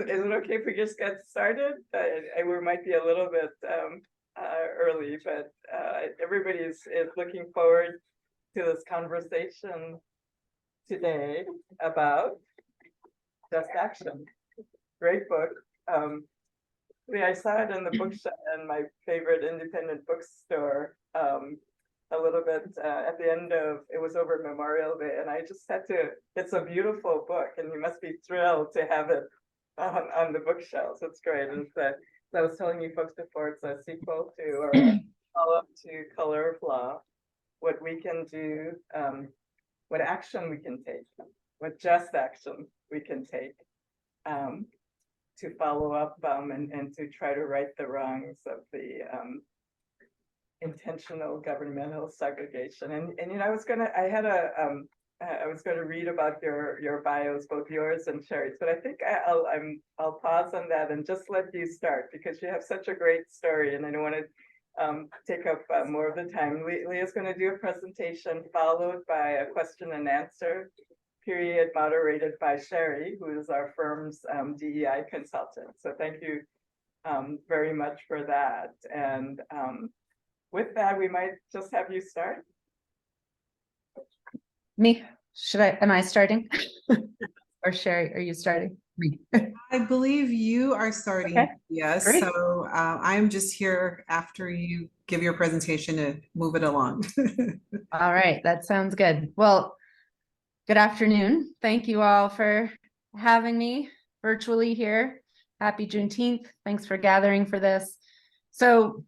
is it okay if we just get started? We might be a little bit early, but everybody is looking forward to this conversation today about Just Action. Great book. I saw it in the bookshop in my favorite independent bookstore a little bit at the end of, it was over Memorial Day, and I just had to, it's a beautiful book, and you must be thrilled to have it on the bookshelves. It's great. And so I was telling you folks before, it's a sequel to, or a follow-up to Color of Law, what we can do, what action we can take, what just action we can take to follow up and to try to right the wrongs of the intentional governmental segregation. And you know, I was gonna read about your bios, both yours and Sherry's, but I think I'll pause on that and just let you start, because you have such a great story, and I don't want to take up more of the time. Leah's going to do a presentation followed by a question and answer period moderated by Sherry, who is our firm's DEI consultant. So thank you very much for that. And with that, we might just have you start. Me? Am I starting? Or Sherry, are you starting? Me. I believe you are starting. Okay. Yes. Great. So I'm just here after you give your presentation to move it along. All right. That sounds good. Well, good afternoon. Thank you all for having me virtually here. Happy Juneteenth. Thanks for gathering for this. So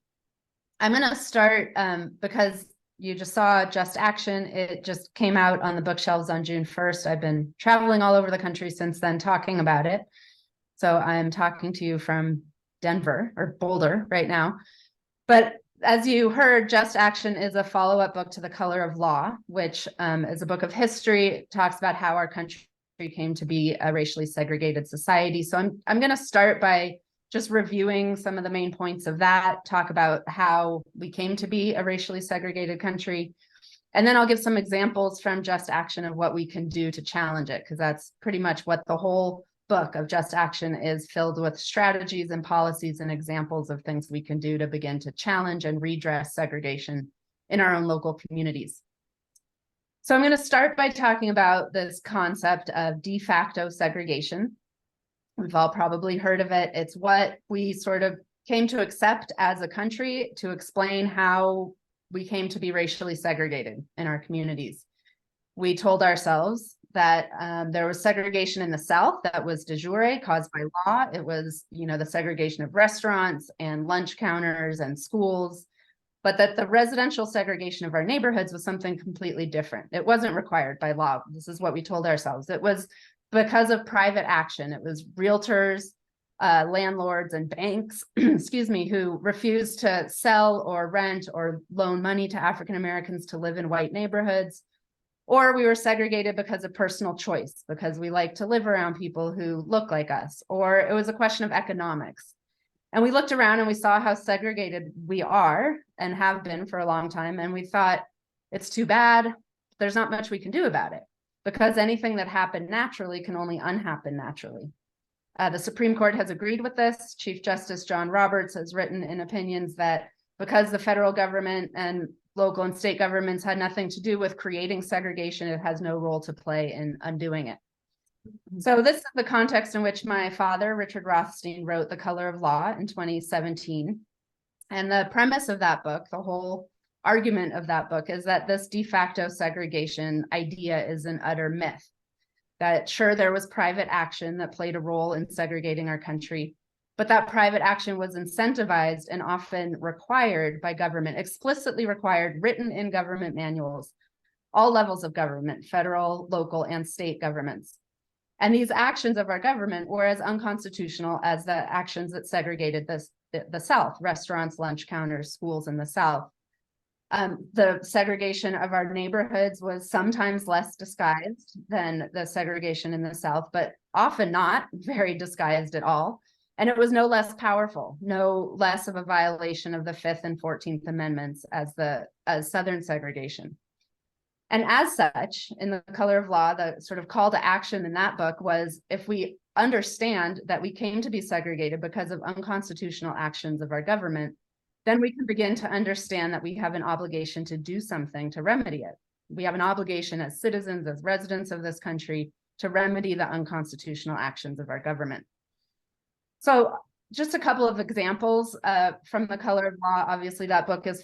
I'm going to start because you just saw Just Action. It just came out on the bookshelves on June 1st. I've been traveling all over the country since then talking about it. So I'm talking to you from Denver or Boulder right now. But as you heard, Just Action is a follow-up book to The Color of Law, which is a book of history. It talks about how our country came to be a racially segregated society. So I'm going to start by just reviewing some of the main points of that, talk about how we came to be a racially segregated country. And then I'll give some examples from Just Action of what we can do to challenge it, because that's pretty much what the whole book of Just Action is, filled with strategies and policies and examples of things we can do to begin to challenge and redress segregation in our own local communities. So I'm going to start by talking about this concept of de facto segregation. We've all probably heard of it. It's what we sort of came to accept as a country to explain how we came to be racially segregated in our communities. We told ourselves that there was segregation in the South that was de jure, caused by law. It was, you know, the segregation of restaurants and lunch counters and schools, but that the residential segregation of our neighborhoods was something completely different. It wasn't required by law. This is what we told ourselves. It was because of private action. It was realtors, landlords, and banks, excuse me, who refused to sell or rent or loan money to African Americans to live in white neighborhoods. Or we were segregated because of personal choice, because we like to live around people who look like us, or it was a question of economics. And we looked around and we saw how segregated we are and have been for a long time. And we thought, it's too bad. There's not much we can do about it, because anything that happened naturally can only unhappen naturally. The Supreme Court has agreed with this. Chief Justice John Roberts has written in opinions that because the federal government and local and state governments had nothing to do with creating segregation, it has no role to play in undoing it. So this is the context in which my father, Richard Rothstein, wrote The Color of Law in 2017. And the premise of that book, the whole argument of that book, is that this de facto segregation idea is an utter myth. That sure, there was private action that played a role in segregating our country, but that private action was incentivized and often required by government, explicitly required, written in government manuals, all levels of government, federal, local, and state governments. And these actions of our government were as unconstitutional as the actions that segregated the South, restaurants, lunch counters, schools in the South. The segregation of our neighborhoods was sometimes less disguised than the segregation in the South, but often not very disguised at all. And it was no less powerful, no less of a violation of the 5th and 14th Amendments as Southern segregation. And as such, in The Color of Law, the sort of call to action in that book was, if we understand that we came to be segregated because of unconstitutional actions of our government, then we can begin to understand that we have an obligation to do something to remedy it. We have an obligation as citizens, as residents of this country, to remedy the unconstitutional actions of our government. So just a couple of examples from The Color of Law. Obviously, that book is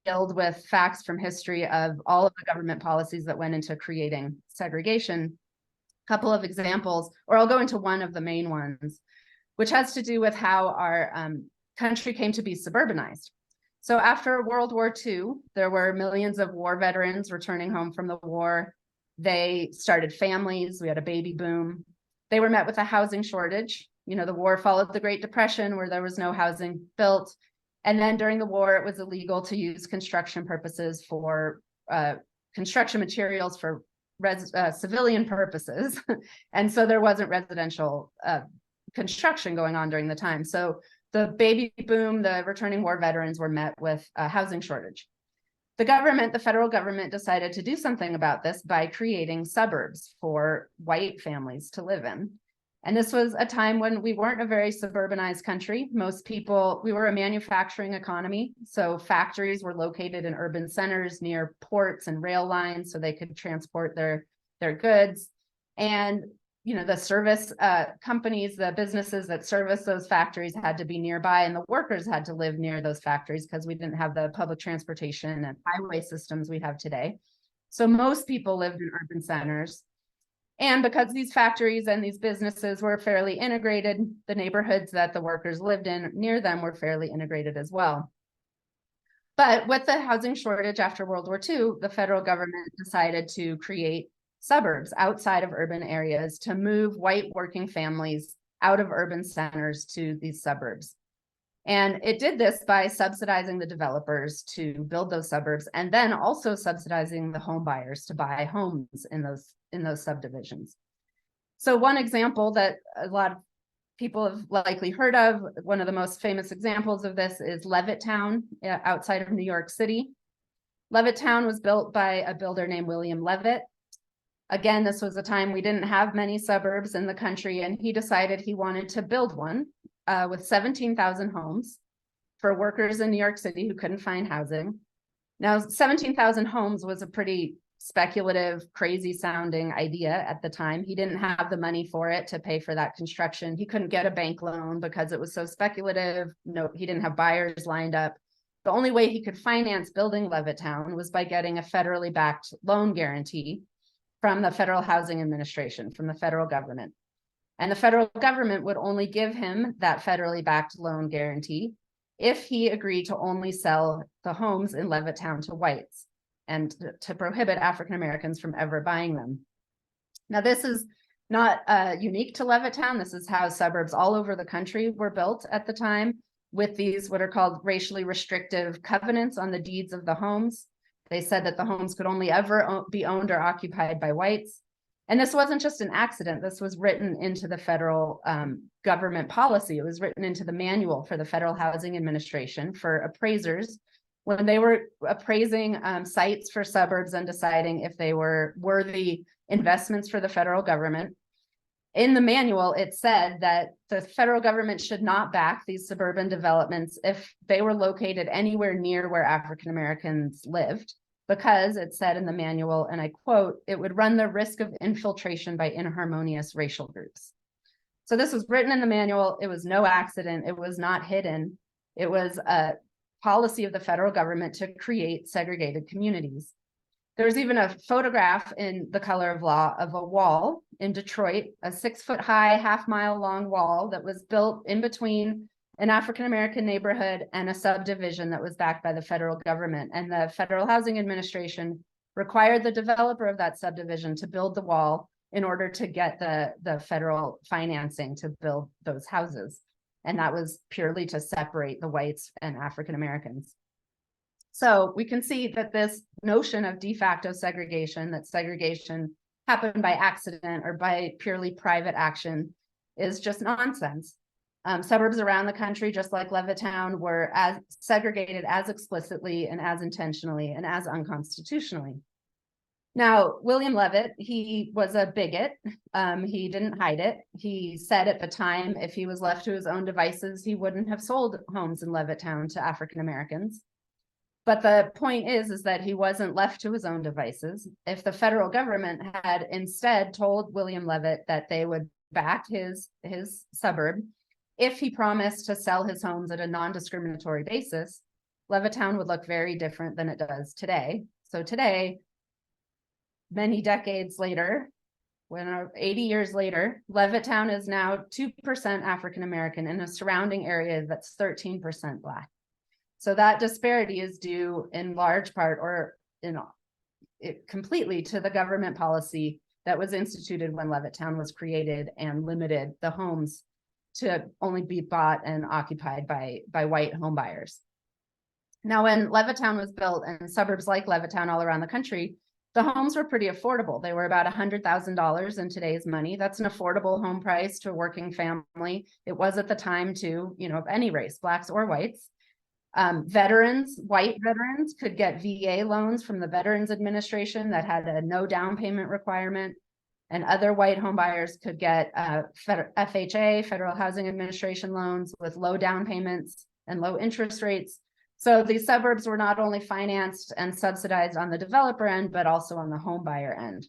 filled with facts from history of all of the government policies that went into creating segregation. A couple of examples, or I'll go into one of the main ones, which has to do with how our country came to be suburbanized. So after World War II, there were millions of war veterans returning home from the war. They started families. We had a baby boom. They were met with a housing shortage. You know, the war followed the Great Depression, where there was no housing built. And then during the war, it was illegal to use construction purposes for construction materials for civilian purposes. And so there wasn't residential construction going on during the time. So the baby boom, the returning war veterans were met with a housing shortage. The government, the federal government, decided to do something about this by creating suburbs for white families to live in. And this was a time when we weren't a very suburbanized country. Most people, we were a manufacturing economy. So factories were located in urban centers near ports and rail lines so they could transport their goods. And, you know, the service companies, the businesses that service those factories had to be nearby, and the workers had to live near those factories because we didn't have the public transportation and highway systems we have today. So most people lived in urban centers. And because these factories and these businesses were fairly integrated, the neighborhoods that the workers lived in near them were fairly integrated as well. But with the housing shortage after World War II, the federal government decided to create suburbs outside of urban areas to move white working families out of urban centers to these suburbs. And it did this by subsidizing the developers to build those suburbs, and then also subsidizing the home buyers to buy homes in those subdivisions. So one example that a lot of people have likely heard of, one of the most famous examples of this is Levittown outside of New York City. Levittown was built by a builder named William Levitt. Again, this was a time we didn't have many suburbs in the country, and he decided he wanted to build one with 17,000 homes for workers in New York City who couldn't find housing. Now, 17,000 homes was a pretty speculative, crazy sounding idea at the time. He didn't have the money for it to pay for that construction. He couldn't get a bank loan because it was so speculative. No, he didn't have buyers lined up. The only way he could finance building Levittown was by getting a federally backed loan guarantee from the Federal Housing Administration, from the federal government. And the federal government would only give him that federally backed loan guarantee if he agreed to only sell the homes in Levittown to whites and to prohibit African Americans from ever buying them. Now, this is not unique to Levittown. This is how suburbs all over the country were built at the time, with these what are called racially restrictive covenants on the deeds of the homes. They said that the homes could only ever be owned or occupied by whites. And this wasn't just an accident. This was written into the federal government policy. It was written into the manual for the Federal Housing Administration for appraisers when they were appraising sites for suburbs and deciding if they were worthy investments for the federal government. In the manual, it said that the federal government should not back these suburban developments if they were located anywhere near where African Americans lived, because it said in the manual, and I quote, it would run the risk of infiltration by inharmonious racial groups. So this was written in the manual. It was no accident. It was not hidden. It was a policy of the federal government to create segregated communities. There's even a photograph in The Color of Law of a wall in Detroit, a 6-foot-high, half-mile-long wall that was built in between an African-American neighborhood and a subdivision that was backed by the federal government. And the Federal Housing Administration required the developer of that subdivision to build the wall in order to get the federal financing to build those houses. And that was purely to separate the whites and African-Americans. So we can see that this notion of de facto segregation, that segregation happened by accident or by purely private action, is just nonsense. Suburbs around the country, just like Levittown, were as segregated as explicitly and as intentionally and as unconstitutionally. Now, William Levitt, he was a bigot. He didn't hide it. He said at the time, if he was left to his own devices, he wouldn't have sold homes in Levittown to African Americans. But the point is that he wasn't left to his own devices. If the federal government had instead told William Levitt that they would back his suburb, if he promised to sell his homes at a non-discriminatory basis, Levittown would look very different than it does today. So today, many decades later, 80 years later, Levittown is now 2% African American in a surrounding area that's 13% Black. So that disparity is due in large part, or completely, to the government policy that was instituted when Levittown was created and limited the homes to only be bought and occupied by white home buyers. Now, when Levittown was built and suburbs like Levittown all around the country, the homes were pretty affordable. They were about $100,000 in today's money. That's an affordable home price to a working family. It was at the time to, of any race, Blacks or whites. White veterans could get VA loans from the Veterans Administration that had a no down payment requirement, and other white home buyers could get FHA, Federal Housing Administration loans with low down payments and low interest rates. So these suburbs were not only financed and subsidized on the developer end, but also on the home buyer end.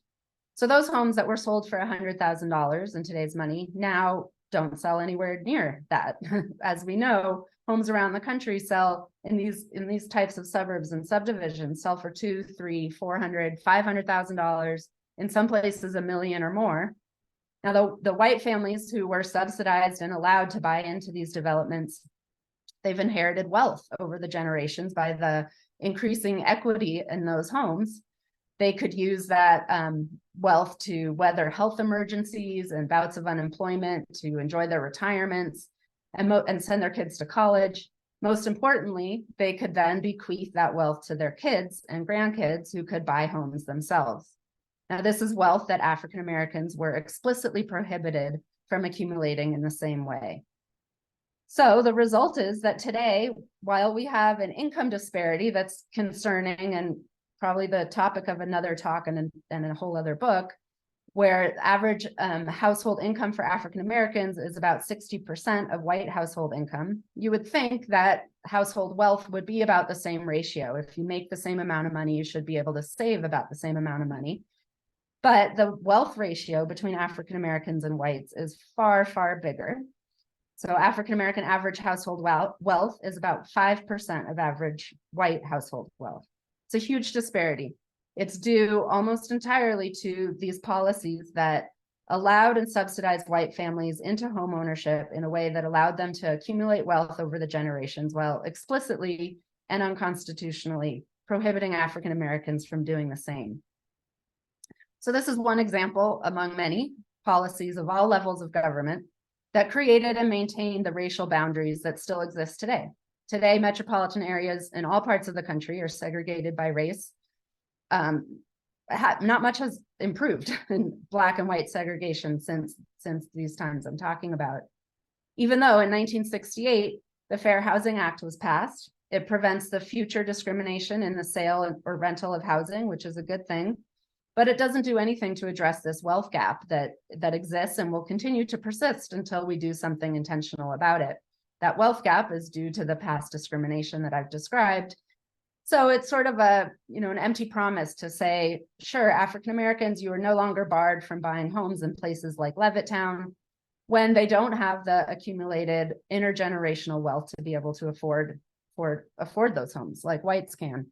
So those homes that were sold for $100,000 in today's money now don't sell anywhere near that. As we know, homes around the country sell in these types of suburbs and subdivisions sell for $200,000, $300,000, $400,000, $500,000, in some places $1 million or more. Now, the white families who were subsidized and allowed to buy into these developments, they've inherited wealth over the generations by the increasing equity in those homes. They could use that wealth to weather health emergencies and bouts of unemployment, to enjoy their retirements, and send their kids to college. Most importantly, they could then bequeath that wealth to their kids and grandkids who could buy homes themselves. Now, this is wealth that African Americans were explicitly prohibited from accumulating in the same way. So the result is that today, while we have an income disparity that's concerning and probably the topic of another talk and a whole other book, where average household income for African Americans is about 60% of white household income, you would think that household wealth would be about the same ratio. If you make the same amount of money, you should be able to save about the same amount of money. But the wealth ratio between African Americans and whites is far, far bigger. So African American average household wealth is about 5% of average white household wealth. It's a huge disparity. It's due almost entirely to these policies that allowed and subsidized white families into home ownership in a way that allowed them to accumulate wealth over the generations, while explicitly and unconstitutionally prohibiting African Americans from doing the same. So this is one example among many policies of all levels of government that created and maintained the racial boundaries that still exist today. Today, metropolitan areas in all parts of the country are segregated by race. Not much has improved in Black and white segregation since these times I'm talking about. Even though in 1968, the Fair Housing Act was passed, it prevents the future discrimination in the sale or rental of housing, which is a good thing. But it doesn't do anything to address this wealth gap that exists and will continue to persist until we do something intentional about it. That wealth gap is due to the past discrimination that I've described. So it's sort of an empty promise to say, sure, African Americans, you are no longer barred from buying homes in places like Levittown, when they don't have the accumulated intergenerational wealth to be able to afford those homes like whites can.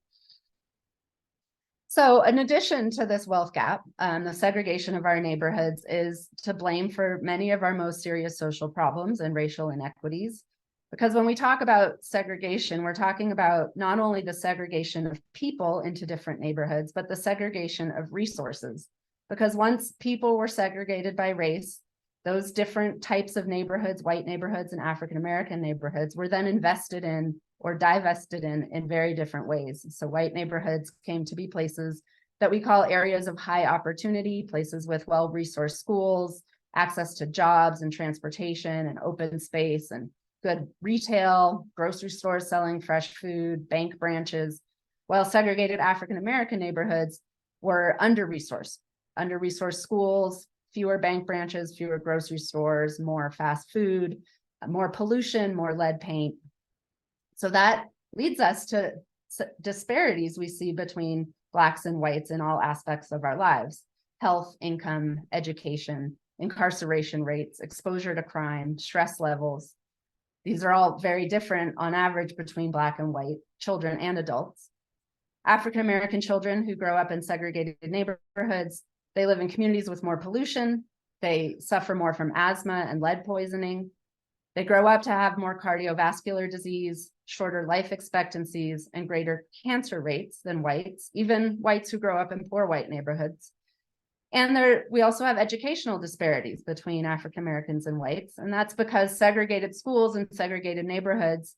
So in addition to this wealth gap, the segregation of our neighborhoods is to blame for many of our most serious social problems and racial inequities. Because when we talk about segregation, we're talking about not only the segregation of people into different neighborhoods, but the segregation of resources. Because once people were segregated by race, those different types of neighborhoods, white neighborhoods and African American neighborhoods, were then invested in or divested in very different ways. So white neighborhoods came to be places that we call areas of high opportunity, places with well-resourced schools, access to jobs and transportation and open space and good retail, grocery stores selling fresh food, bank branches, while segregated African American neighborhoods were under-resourced schools, fewer bank branches, fewer grocery stores, more fast food, more pollution, more lead paint. So that leads us to disparities we see between Blacks and whites in all aspects of our lives: health, income, education, incarceration rates, exposure to crime, stress levels. These are all very different on average between Black and white children and adults. African-American children who grow up in segregated neighborhoods, they live in communities with more pollution. They suffer more from asthma and lead poisoning. They grow up to have more cardiovascular disease, shorter life expectancies, and greater cancer rates than whites, even whites who grow up in poor white neighborhoods. And we also have educational disparities between African Americans and whites, and that's because segregated schools and segregated neighborhoods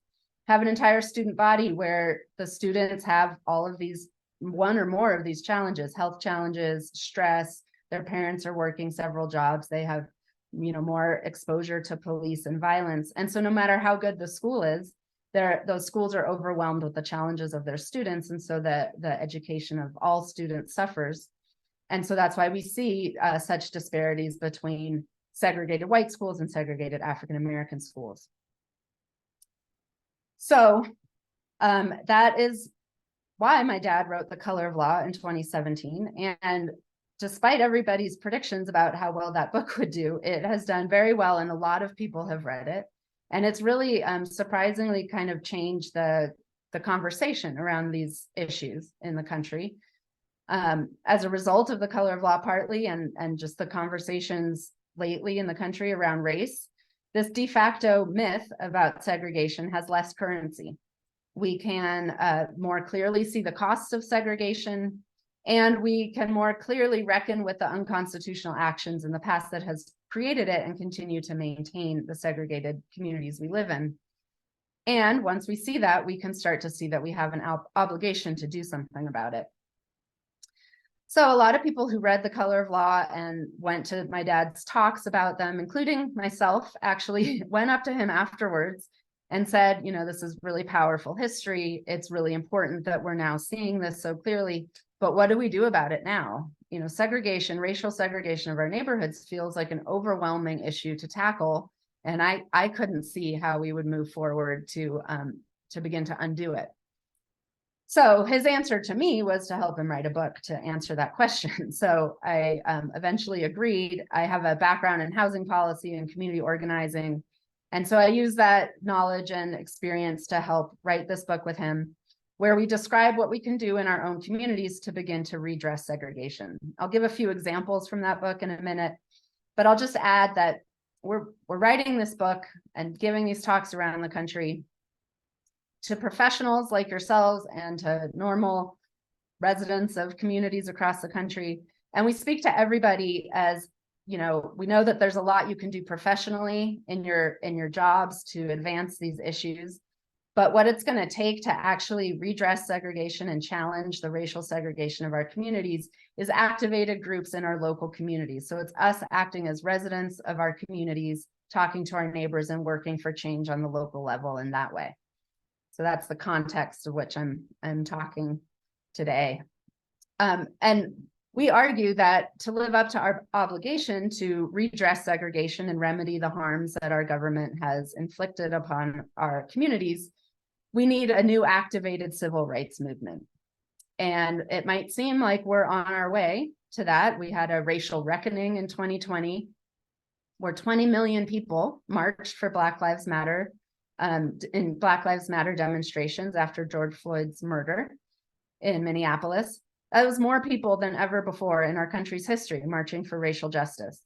have an entire student body where the students have all of these, one or more of these challenges: health challenges, stress, their parents are working several jobs, they have, more exposure to police and violence. And so no matter how good the school is, those schools are overwhelmed with the challenges of their students, and so the education of all students suffers. And so that's why we see such disparities between segregated white schools and segregated African American schools. So that is why my dad wrote The Color of Law in 2017. And despite everybody's predictions about how well that book would do, it has done very well, and a lot of people have read it. And it's really surprisingly kind of changed the conversation around these issues in the country. As a result of The Color of Law, partly, and just the conversations lately in the country around race, this de facto myth about segregation has less currency. We can more clearly see the costs of segregation, and we can more clearly reckon with the unconstitutional actions in the past that has created it and continue to maintain the segregated communities we live in. And once we see that, we can start to see that we have an obligation to do something about it. So a lot of people who read The Color of Law and went to my dad's talks about them, including myself, actually went up to him afterwards and said, this is really powerful history. It's really important that we're now seeing this so clearly, but what do we do about it now? Segregation, racial segregation of our neighborhoods feels like an overwhelming issue to tackle. And I couldn't see how we would move forward to begin to undo it. So his answer to me was to help him write a book to answer that question. So I eventually agreed. I have a background in housing policy and community organizing. And so I used that knowledge and experience to help write this book with him, where we describe what we can do in our own communities to begin to redress segregation. I'll give a few examples from that book in a minute, but I'll just add that we're writing this book and giving these talks around the country to professionals like yourselves and to normal residents of communities across the country. And we speak to everybody as, we know that there's a lot you can do professionally in your jobs to advance these issues, but what it's going to take to actually redress segregation and challenge the racial segregation of our communities is activated groups in our local communities. So it's us acting as residents of our communities, talking to our neighbors and working for change on the local level in that way. So that's the context of which I'm talking today. And we argue that to live up to our obligation to redress segregation and remedy the harms that our government has inflicted upon our communities, we need a new activated civil rights movement. And it might seem like we're on our way to that. We had a racial reckoning in 2020, where 20 million people marched for Black Lives Matter, in Black Lives Matter demonstrations after George Floyd's murder in Minneapolis. That was more people than ever before in our country's history marching for racial justice.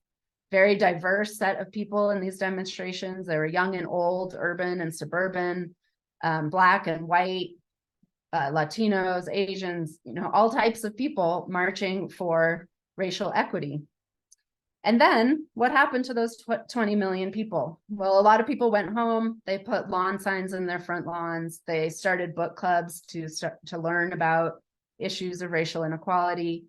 Very diverse set of people in these demonstrations. They were young and old, urban and suburban, Black and white, Latinos, Asians, all types of people marching for racial equity. And then what happened to those 20 million people? Well, a lot of people went home. They put lawn signs in their front lawns. They started book clubs to learn about issues of racial inequality.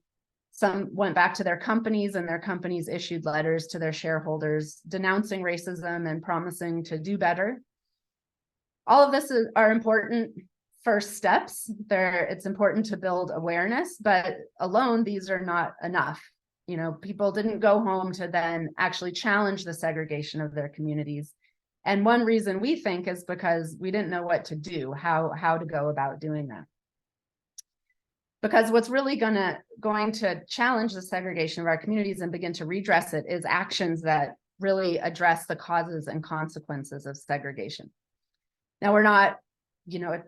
Some went back to their companies, and their companies issued letters to their shareholders denouncing racism and promising to do better. All of this are important first steps. It's important to build awareness, but alone, these are not enough. You know, people didn't go home to then actually challenge the segregation of their communities. And one reason we think is because we didn't know what to do, how to go about doing that. Because what's really going to challenge the segregation of our communities and begin to redress it is actions that really address the causes and consequences of segregation. Now, we're not, you know,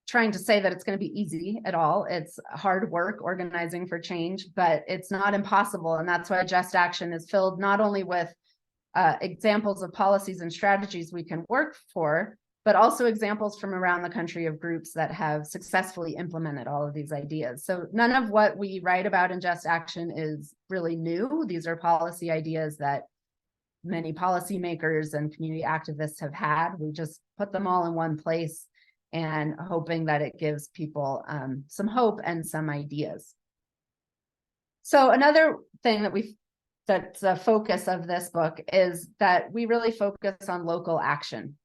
trying to say that it's going to be easy at all. It's hard work organizing for change, but it's not impossible. And that's why Just Action is filled not only with examples of policies and strategies we can work for, but also examples from around the country of groups that have successfully implemented all of these ideas. So none of what we write about in Just Action is really new. These are policy ideas that many policymakers and community activists have had. We just put them all in one place and hoping that it gives people some hope and some ideas. So another thing that's a focus of this book is that we really focus on local action.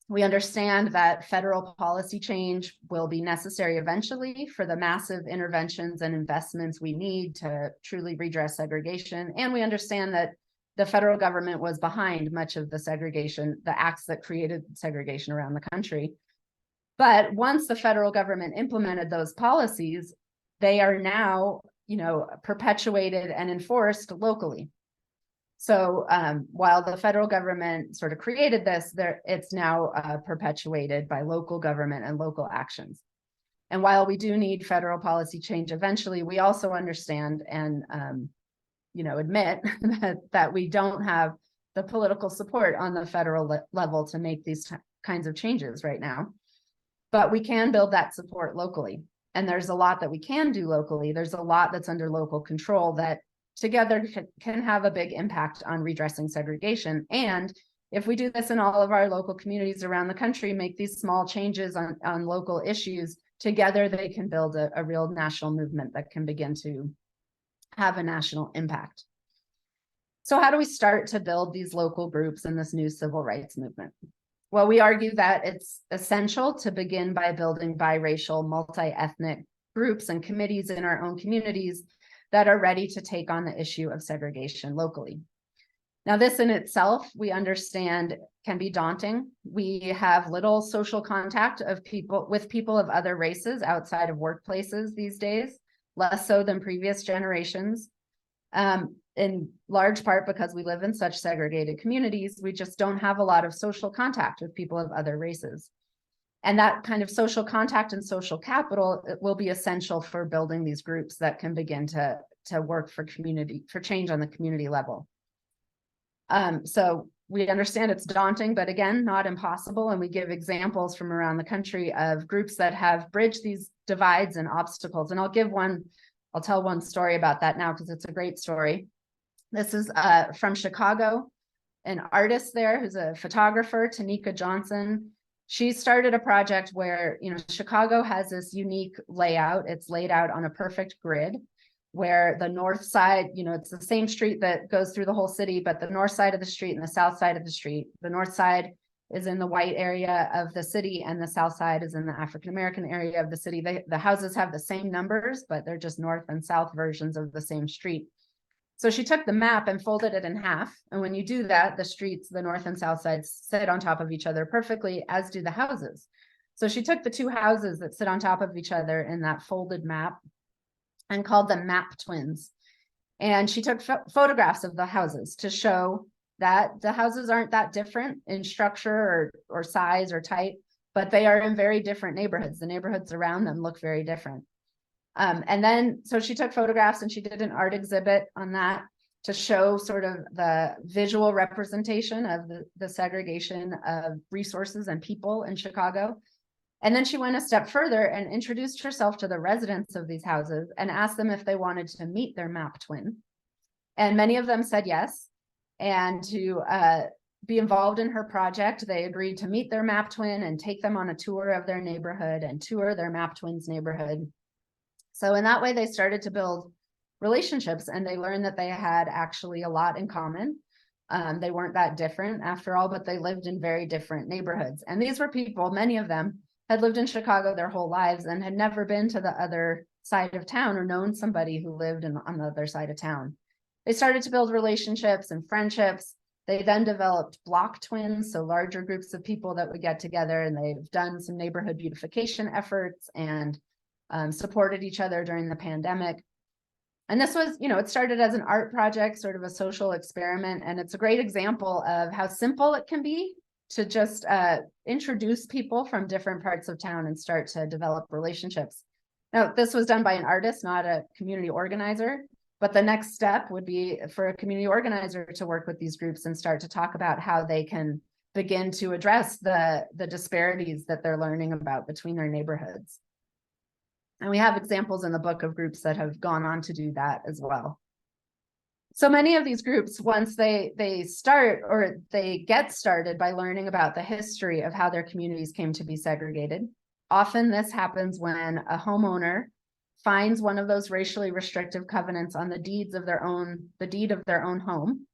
We understand that federal policy change will be necessary eventually for the massive interventions and investments we need to truly redress segregation. And we understand that the federal government was behind much of the segregation, the acts that created segregation around the country. But once the federal government implemented those policies, they are now, you know, perpetuated and enforced locally. So while the federal government sort of created this, it's now perpetuated by local government and local actions. And while we do need federal policy change eventually, we also understand and you know, admit that we don't have the political support on the federal level to make these kinds of changes right now. But we can build that support locally. And there's a lot that we can do locally. There's a lot that's under local control that together can have a big impact on redressing segregation. And if we do this in all of our local communities around the country, make these small changes on local issues, together they can build a real national movement that can begin to have a national impact. So how do we start to build these local groups in this new civil rights movement? Well, we argue that it's essential to begin by building biracial, multi-ethnic groups and committees in our own communities that are ready to take on the issue of segregation locally. Now, this in itself, we understand can be daunting. We have little social contact with people of other races outside of workplaces these days, less so than previous generations. In large part because we live in such segregated communities, we just don't have a lot of social contact with people of other races. And that kind of social contact and social capital will be essential for building these groups that can begin to work for change on the community level. So we understand it's daunting, but again, not impossible. And we give examples from around the country of groups that have bridged these divides and obstacles. And I'll tell one story about that now because it's a great story. This is from Chicago, an artist there who's a photographer, Tanika Johnson. She started a project where, you know, Chicago has this unique layout. It's laid out on a perfect grid where the north side, you know, it's the same street that goes through the whole city, but the north side of the street and the south side of the street. The north side is in the white area of the city and the south side is in the African-American area of the city. The houses have the same numbers, but they're just north and south versions of the same street. So she took the map and folded it in half. And when you do that, the streets, the north and south sides sit on top of each other perfectly, as do the houses. So she took the two houses that sit on top of each other in that folded map and called them map twins. And she took photographs of the houses to show that the houses aren't that different in structure or size or type, but they are in very different neighborhoods. The neighborhoods around them look very different. And then, so she took photographs and she did an art exhibit on that to show sort of the visual representation of the segregation of resources and people in Chicago. And then she went a step further and introduced herself to the residents of these houses and asked them if they wanted to meet their map twin. And many of them said yes. And to be involved in her project, they agreed to meet their map twin and take them on a tour of their neighborhood and tour their map twin's neighborhood. So in that way, they started to build relationships and they learned that they had actually a lot in common. They weren't that different after all, but they lived in very different neighborhoods. And these were people, many of them had lived in Chicago their whole lives and had never been to the other side of town or known somebody who lived on the other side of town. They started to build relationships and friendships. They then developed block twins, so larger groups of people that would get together, and they've done some neighborhood beautification efforts and supported each other during the pandemic. And this was, it started as an art project, sort of a social experiment, and it's a great example of how simple it can be to just introduce people from different parts of town and start to develop relationships. Now, this was done by an artist, not a community organizer, but the next step would be for a community organizer to work with these groups and start to talk about how they can begin to address the disparities that they're learning about between their neighborhoods. And we have examples in the book of groups that have gone on to do that as well. So many of these groups, once they start or they get started by learning about the history of how their communities came to be segregated. Often this happens when a homeowner finds one of those racially restrictive covenants on the deed of their own home.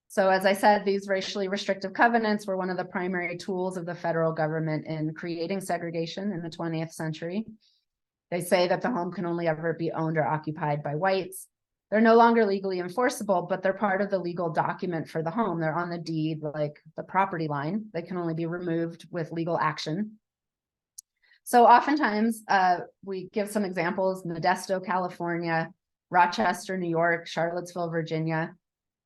So as I said, these racially restrictive covenants were one of the primary tools of the federal government in creating segregation in the 20th century. They say that the home can only ever be owned or occupied by whites. They're no longer legally enforceable, but they're part of the legal document for the home. They're on the deed, like the property line. They can only be removed with legal action. So oftentimes we give some examples: Modesto, California, Rochester, New York, Charlottesville, Virginia.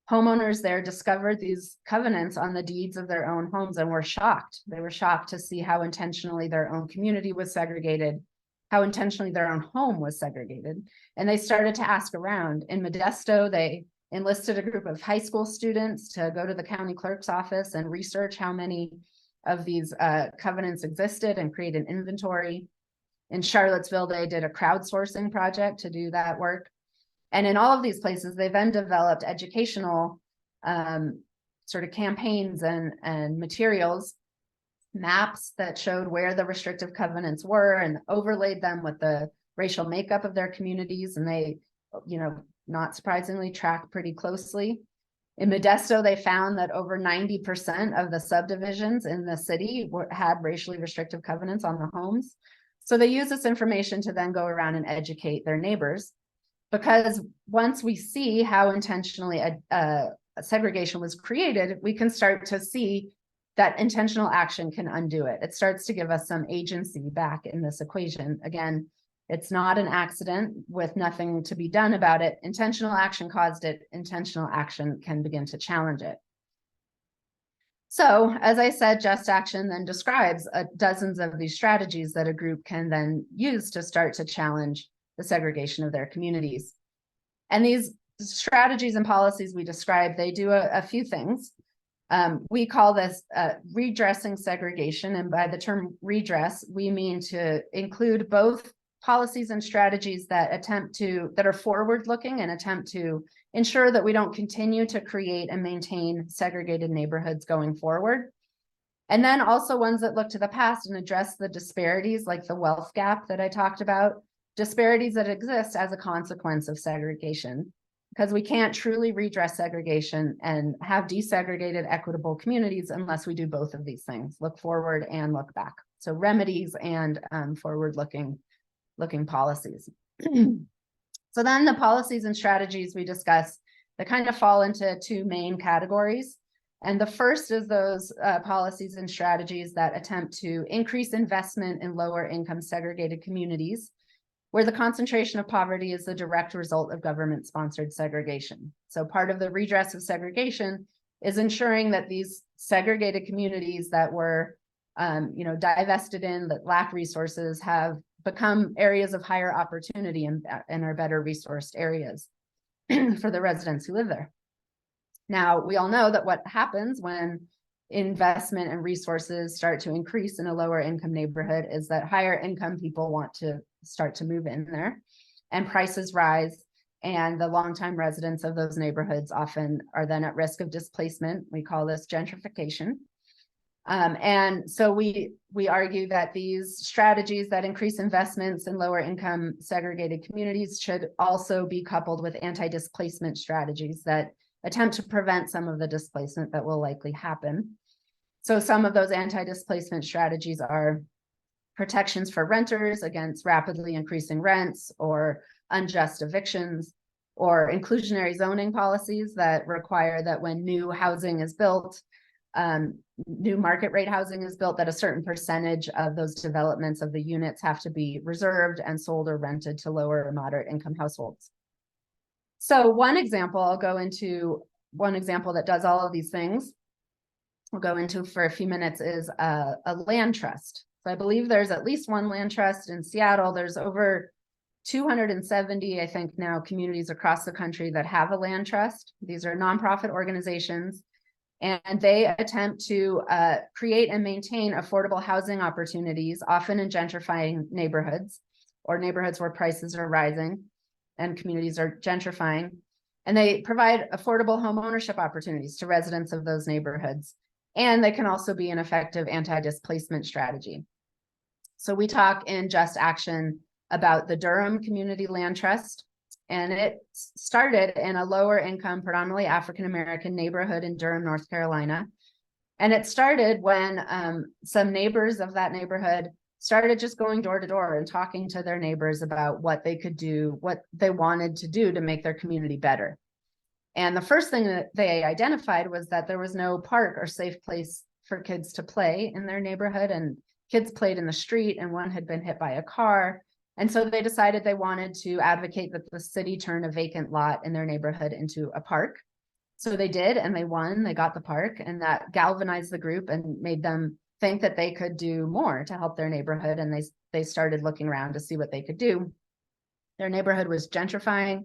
Homeowners there discovered these covenants on the deeds of their own homes and were shocked. They were shocked to see how intentionally their own community was segregated, how intentionally their own home was segregated. And they started to ask around. In Modesto, they enlisted a group of high school students to go to the county clerk's office and research how many of these covenants existed and create an inventory. In Charlottesville, they did a crowdsourcing project to do that work. And in all of these places, they then developed educational sort of campaigns and materials, maps that showed where the restrictive covenants were and overlaid them with the racial makeup of their communities. And they, not surprisingly, track pretty closely. In Modesto, they found that over 90% of the subdivisions in the city had racially restrictive covenants on the homes. So they use this information to then go around and educate their neighbors, because once we see how intentionally a segregation was created, we can start to see that intentional action can undo it. It starts to give us some agency back in this equation. Again, it's not an accident with nothing to be done about it. Intentional action caused it. Intentional action can begin to challenge it. So, as I said, Just Action then describes dozens of these strategies that a group can then use to start to challenge the segregation of their communities. And these strategies and policies we describe, they do a few things. We call this redressing segregation. And by the term redress, we mean to include both policies and strategies that are forward-looking and attempt to ensure that we don't continue to create and maintain segregated neighborhoods going forward. And then also ones that look to the past and address the disparities, like the wealth gap that I talked about, disparities that exist as a consequence of segregation, because we can't truly redress segregation and have desegregated equitable communities unless we do both of these things, look forward and look back. So remedies and forward-looking policies. So then the policies and strategies we discuss, they kind of fall into two main categories. And the first is those policies and strategies that attempt to increase investment in lower income segregated communities, where the concentration of poverty is the direct result of government-sponsored segregation. So part of the redress of segregation is ensuring that these segregated communities that were divested in, that lack resources, have become areas of higher opportunity and are better resourced areas for the residents who live there. Now, we all know that what happens when investment and resources start to increase in a lower income neighborhood is that higher income people want to start to move in there, and prices rise, and the longtime residents of those neighborhoods often are then at risk of displacement. We call this gentrification. And so we argue that these strategies that increase investments in lower income segregated communities should also be coupled with anti-displacement strategies that attempt to prevent some of the displacement that will likely happen. So some of those anti-displacement strategies are protections for renters against rapidly increasing rents or unjust evictions, or inclusionary zoning policies that require that when new housing is built, new market rate housing is built, that a certain percentage of those developments of the units have to be reserved and sold or rented to lower or moderate income households. So one example, I'll go into one example that does all of these things. We'll go into for a few minutes is a land trust. So I believe there's at least one land trust in Seattle. There's over 270, I think now, communities across the country that have a land trust. These are nonprofit organizations, and they attempt to create and maintain affordable housing opportunities, often in gentrifying neighborhoods or neighborhoods where prices are rising and communities are gentrifying. And they provide affordable home ownership opportunities to residents of those neighborhoods. And they can also be an effective anti-displacement strategy. So we talk in Just Action about the Durham Community Land Trust, and it started in a lower income, predominantly African-American neighborhood in Durham, North Carolina. And it started when some neighbors of that neighborhood started just going door to door and talking to their neighbors about what they could do, what they wanted to do to make their community better. And the first thing that they identified was that there was no park or safe place for kids to play in their neighborhood, and kids played in the street, and one had been hit by a car. And so they decided they wanted to advocate that the city turn a vacant lot in their neighborhood into a park. So they did, and they won, they got the park, and that galvanized the group and made them think that they could do more to help their neighborhood. And they started looking around to see what they could do. Their neighborhood was gentrifying.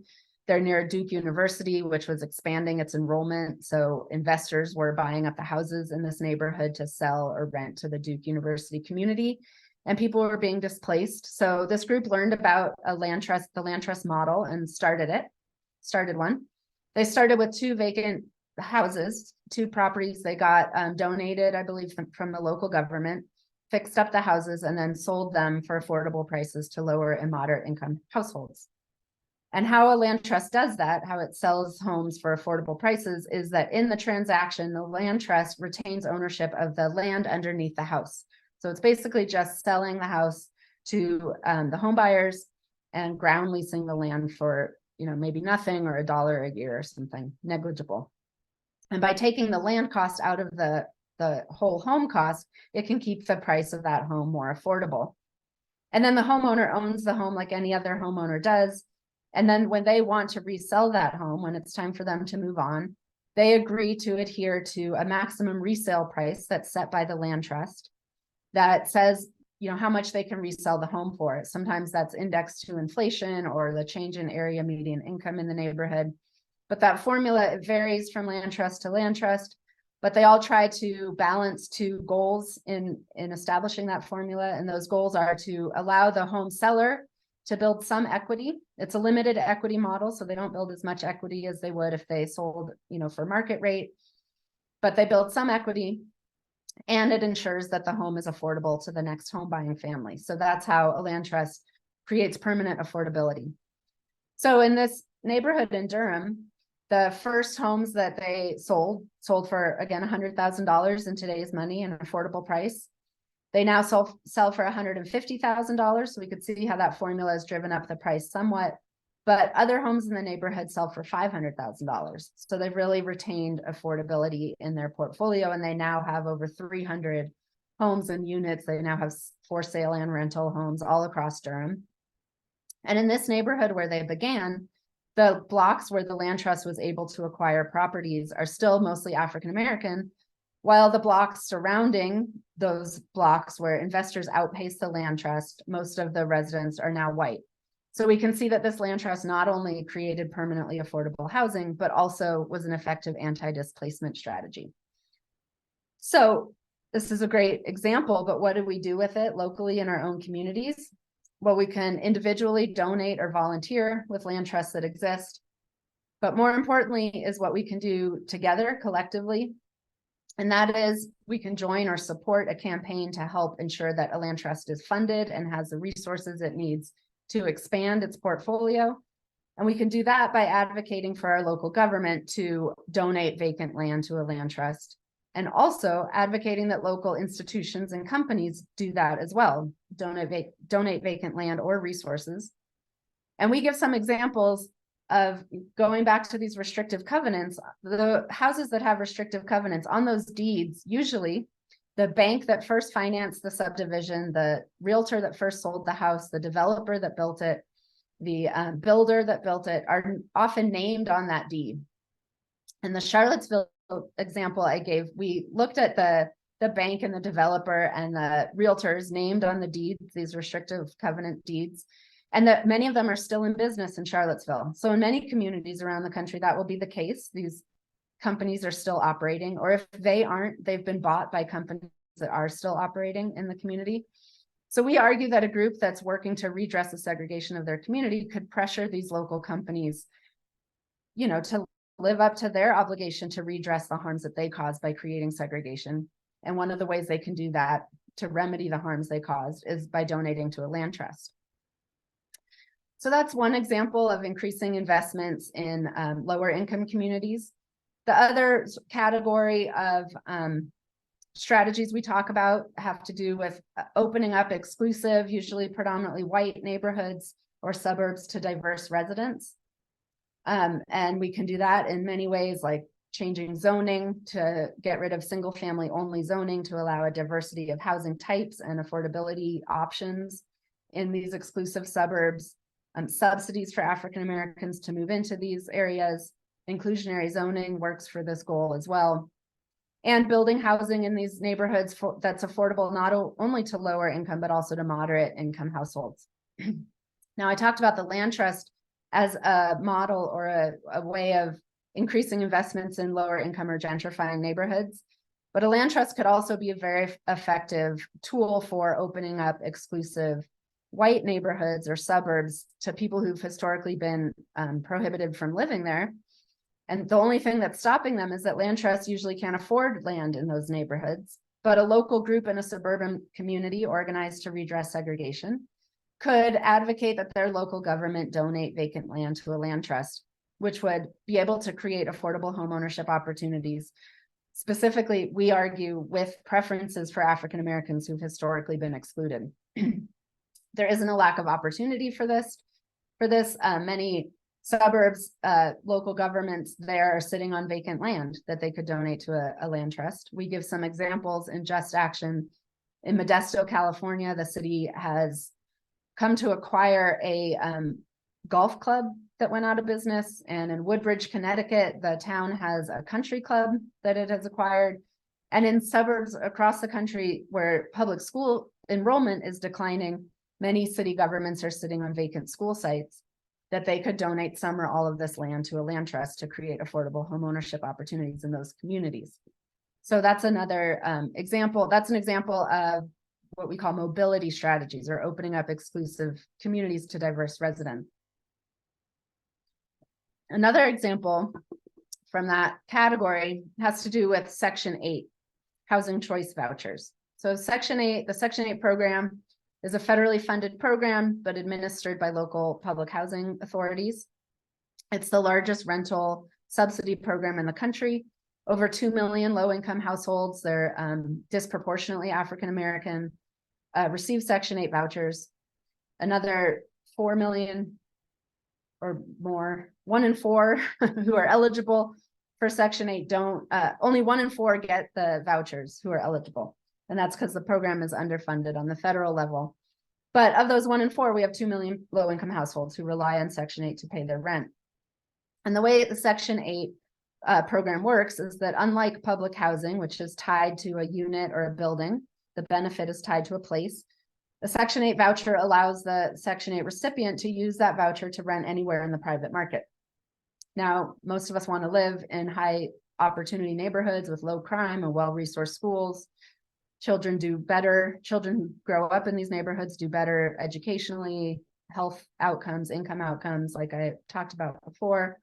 They're near Duke University, which was expanding its enrollment. So investors were buying up the houses in this neighborhood to sell or rent to the Duke University community, and people were being displaced. So this group learned about a land trust, the land trust model, and started one. They started with 2 vacant houses, 2 properties they got donated, I believe, from the local government, fixed up the houses, and then sold them for affordable prices to lower and moderate income households. And how a land trust does that, how it sells homes for affordable prices, is that in the transaction, the land trust retains ownership of the land underneath the house. So it's basically just selling the house to the home buyers and ground leasing the land for, maybe nothing, or $1 a year or something negligible. And by taking the land cost out of the whole home cost, it can keep the price of that home more affordable. And then the homeowner owns the home like any other homeowner does. And then when they want to resell that home, when it's time for them to move on, they agree to adhere to a maximum resale price that's set by the land trust that says, how much they can resell the home for. Sometimes that's indexed to inflation or the change in area median income in the neighborhood. But that formula, it varies from land trust to land trust, but they all try to balance 2 goals in establishing that formula. And those goals are to allow the home seller to build some equity. It's a limited equity model, so they don't build as much equity as they would if they sold, for market rate, but they build some equity, and it ensures that the home is affordable to the next home buying family. So that's how a land trust creates permanent affordability. So in this neighborhood in Durham, the first homes that they sold for, again, $100,000 in today's money, an affordable price. They now sell for $150,000. So we could see how that formula has driven up the price somewhat. But other homes in the neighborhood sell for $500,000. So they've really retained affordability in their portfolio, and they now have over 300 homes and units. They now have for sale and rental homes all across Durham. And in this neighborhood where they began, the blocks where the land trust was able to acquire properties are still mostly African-American, while the blocks surrounding those blocks where investors outpace the land trust, most of the residents are now white. So we can see that this land trust not only created permanently affordable housing, but also was an effective anti-displacement strategy. So this is a great example, but what do we do with it locally in our own communities? Well, we can individually donate or volunteer with land trusts that exist. But more importantly is what we can do together collectively. And that is, we can join or support a campaign to help ensure that a land trust is funded and has the resources it needs to expand its portfolio. And we can do that by advocating for our local government to donate vacant land to a land trust. and also advocating that local institutions and companies do that as well, donate vacant land or resources. And we give some examples of going back to these restrictive covenants. The houses that have restrictive covenants on those deeds, usually the bank that first financed the subdivision, the realtor that first sold the house, the developer that built it, the builder that built it, are often named on that deed. In the Charlottesville example I gave, we looked at the bank and the developer and the realtors named on the deeds, these restrictive covenant deeds, and that many of them are still in business in Charlottesville. So in many communities around the country, that will be the case. These companies are still operating, or if they aren't, they've been bought by companies that are still operating in the community. So we argue that a group that's working to redress the segregation of their community could pressure these local companies, you know, to live up to their obligation to redress the harms that they caused by creating segregation. And one of the ways they can do that to remedy the harms they caused is by donating to a land trust. So that's one example of increasing investments in lower income communities. The other category of strategies we talk about have to do with opening up exclusive, usually predominantly white neighborhoods or suburbs to diverse residents. And we can do that in many ways, like changing zoning to get rid of single family only zoning to allow a diversity of housing types and affordability options in these exclusive suburbs, subsidies for African Americans to move into these areas. Inclusionary zoning works for this goal as well. And building housing in these neighborhoods that's affordable not only to lower income, but also to moderate income households. Now, I talked about the land trust as a model or a way of increasing investments in lower income or gentrifying neighborhoods. But a land trust could also be a very effective tool for opening up exclusive white neighborhoods or suburbs to people who've historically been prohibited from living there. And the only thing that's stopping them is that land trusts usually can't afford land in those neighborhoods, but a local group in a suburban community organized to redress segregation could advocate that their local government donate vacant land to a land trust, which would be able to create affordable homeownership opportunities. Specifically, we argue with preferences for African Americans who've historically been excluded. There isn't a lack of opportunity for this. Many suburbs, local governments there are sitting on vacant land that they could donate to a land trust. We give some examples in Just Action. In Modesto, California, the city has come to acquire a golf club that went out of business. And in Woodbridge, Connecticut, the town has a country club that it has acquired. And in suburbs across the country where public school enrollment is declining, many city governments are sitting on vacant school sites that they could donate some or all of this land to a land trust to create affordable homeownership opportunities in those communities. So that's another example. That's an example of what we call mobility strategies, or opening up exclusive communities to diverse residents. Another example from that category has to do with Section 8, housing choice vouchers. So Section 8, the Section 8 program is a federally funded program, but administered by local public housing authorities. It's the largest rental subsidy program in the country. Over 2 million low-income households, they're disproportionately African-American, receive Section 8 vouchers. Another 4 million or more, 1 in 4 who are eligible for Section 8 don't, only 1 in 4 get the vouchers who are eligible. And that's because the program is underfunded on the federal level. But of those 1 in 4, we have 2 million low-income households who rely on Section 8 to pay their rent. And the way the Section 8 program works is that, unlike public housing, which is tied to a unit or a building, the benefit is tied to a place. The Section 8 voucher allows the Section 8 recipient to use that voucher to rent anywhere in the private market. Now, most of us want to live in high opportunity neighborhoods with low crime and well-resourced schools. Children do better. Children who grow up in these neighborhoods do better educationally, health outcomes, income outcomes, like I talked about before.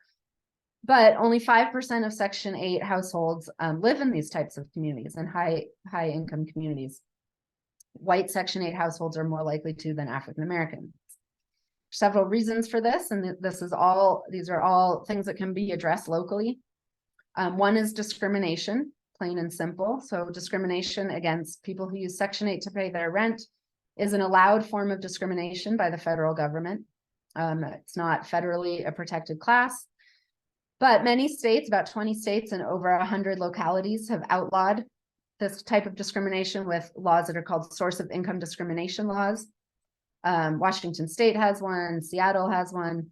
But only 5% of Section 8 households live in these types of communities and high income communities. White Section 8 households are more likely to than African Americans. Several reasons for this, and these are all things that can be addressed locally. One is discrimination. plain and simple. So discrimination against people who use Section 8 to pay their rent is an allowed form of discrimination by the federal government. It's not federally a protected class, but many states, about 20 states and over 100 localities, have outlawed this type of discrimination with laws that are called source of income discrimination laws. Washington State has one, Seattle has one.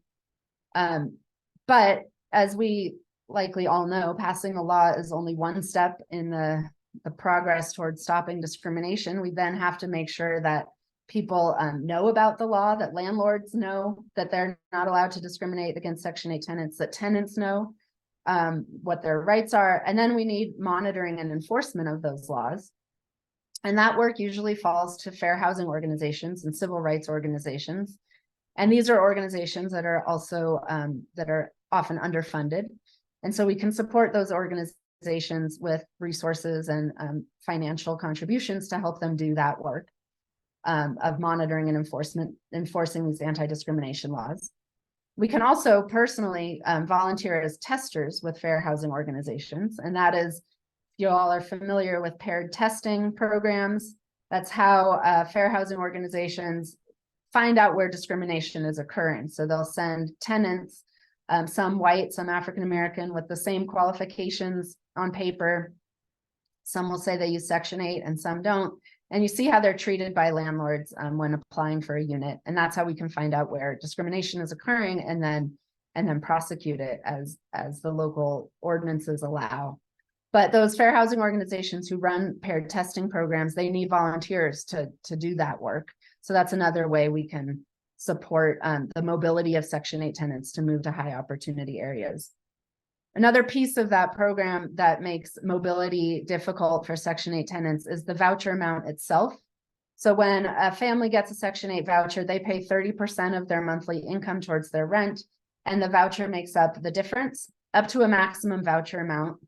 But as we likely all know, passing a law is only one step in the progress towards stopping discrimination. We then have to make sure that people know about the law, that landlords know that they're not allowed to discriminate against Section 8 tenants, that tenants know what their rights are. And then we need monitoring and enforcement of those laws. And that work usually falls to fair housing organizations and civil rights organizations. And these are organizations that are also that are often underfunded. And so we can support those organizations with resources and financial contributions to help them do that work of monitoring and enforcing these anti-discrimination laws. We can also personally volunteer as testers with fair housing organizations. And that is, you all are familiar with paired testing programs. That's how fair housing organizations find out where discrimination is occurring. So they'll send tenants, some white, some African-American, with the same qualifications on paper. Some will say they use Section 8 and some don't. And you see how they're treated by landlords when applying for a unit. And that's how we can find out where discrimination is occurring and then prosecute it as the local ordinances allow. But those fair housing organizations who run paired testing programs, they need volunteers to do that work. So that's another way we can support the mobility of Section 8 tenants to move to high opportunity areas. Another piece of that program that makes mobility difficult for Section 8 tenants is the voucher amount itself. So when a family gets a Section 8 voucher, they pay 30% of their monthly income towards their rent, and the voucher makes up the difference, up to a maximum voucher amount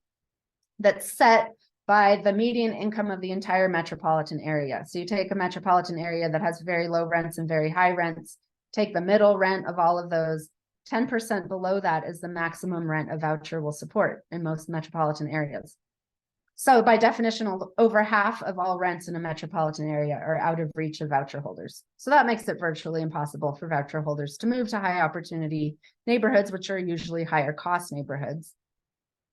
that's set by the median income of the entire metropolitan area. So you take a metropolitan area that has very low rents and very high rents, take the middle rent of all of those, 10% below that is the maximum rent a voucher will support in most metropolitan areas. So by definition, over half of all rents in a metropolitan area are out of reach of voucher holders. So that makes it virtually impossible for voucher holders to move to high opportunity neighborhoods, which are usually higher cost neighborhoods.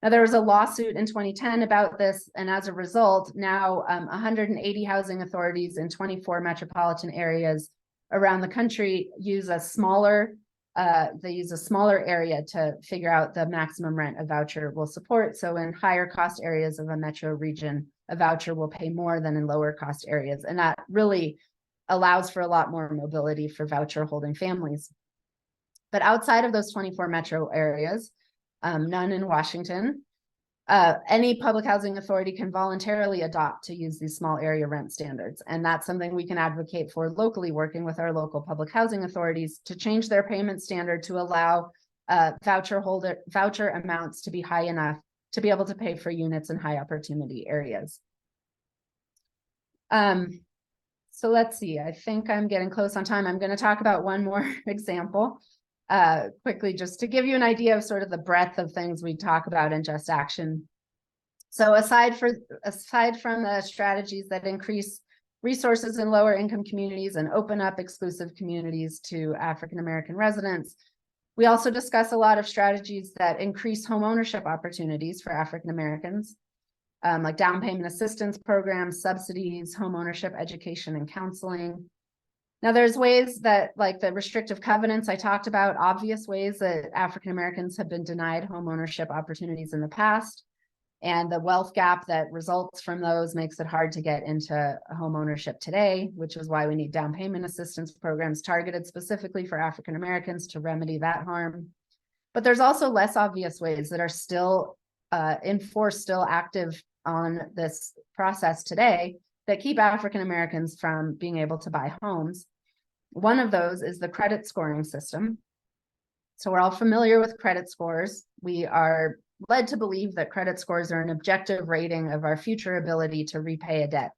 Now, there was a lawsuit in 2010 about this, and as a result, now 180 housing authorities in 24 metropolitan areas around the country use a smaller area to figure out the maximum rent a voucher will support. So in higher cost areas of a metro region, a voucher will pay more than in lower cost areas. And that really allows for a lot more mobility for voucher holding families. But outside of those 24 metro areas, none in Washington, any public housing authority can voluntarily adopt to use these small area rent standards. And that's something we can advocate for locally, working with our local public housing authorities to change their payment standard to allow voucher amounts to be high enough to be able to pay for units in high opportunity areas. So let's see, I think I'm getting close on time. I'm going to talk about one more example quickly, just to give you an idea of sort of the breadth of things we talk about in Just Action. So aside from the strategies that increase resources in lower income communities and open up exclusive communities to African-American residents, we also discuss a lot of strategies that increase home ownership opportunities for African-Americans, like down payment assistance programs, subsidies, home ownership education and counseling. Now, there's ways that, like the restrictive covenants I talked about, obvious ways that African-Americans have been denied home ownership opportunities in the past. And the wealth gap that results from those makes it hard to get into home ownership today, which is why we need down payment assistance programs targeted specifically for African-Americans to remedy that harm. But there's also less obvious ways that are still in force, still active on this process today that keep African-Americans from being able to buy homes. One of those is the credit scoring system. So we're all familiar with credit scores. We are led to believe that credit scores are an objective rating of our future ability to repay a debt.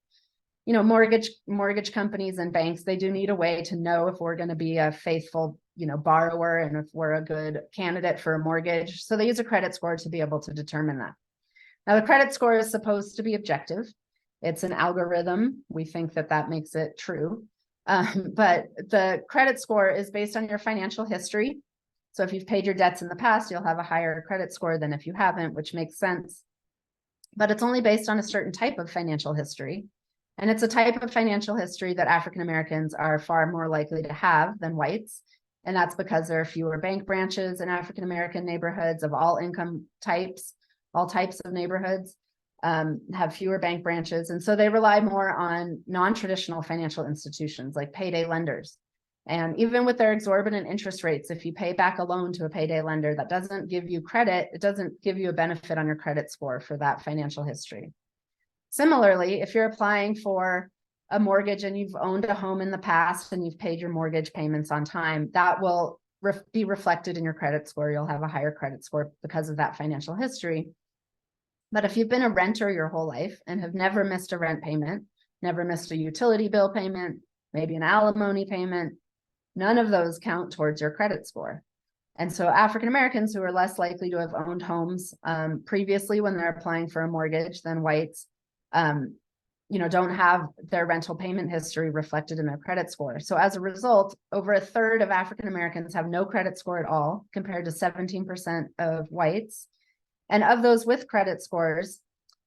You know, mortgage companies and banks, they do need a way to know if we're going to be a faithful, borrower and if we're a good candidate for a mortgage. So they use a credit score to be able to determine that. Now, the credit score is supposed to be objective. It's an algorithm. We think that that makes it true. But the credit score is based on your financial history. So if you've paid your debts in the past, you'll have a higher credit score than if you haven't, which makes sense. But it's only based on a certain type of financial history. And it's a type of financial history that African Americans are far more likely to have than whites. And that's because there are fewer bank branches in African American neighborhoods of all income types, all types of neighborhoods have fewer bank branches. And so they rely more on non-traditional financial institutions like payday lenders. And even with their exorbitant interest rates, if you pay back a loan to a payday lender, that doesn't give you credit. It doesn't give you a benefit on your credit score for that financial history. Similarly, if you're applying for a mortgage and you've owned a home in the past and you've paid your mortgage payments on time, that will be reflected in your credit score. You'll have a higher credit score because of that financial history. But if you've been a renter your whole life and have never missed a rent payment, never missed a utility bill payment, maybe an alimony payment, none of those count towards your credit score. And so African Americans who are less likely to have owned homes previously when they're applying for a mortgage than whites, don't have their rental payment history reflected in their credit score. So as a result, over a third of African Americans have no credit score at all, compared to 17% of whites. And of those with credit scores,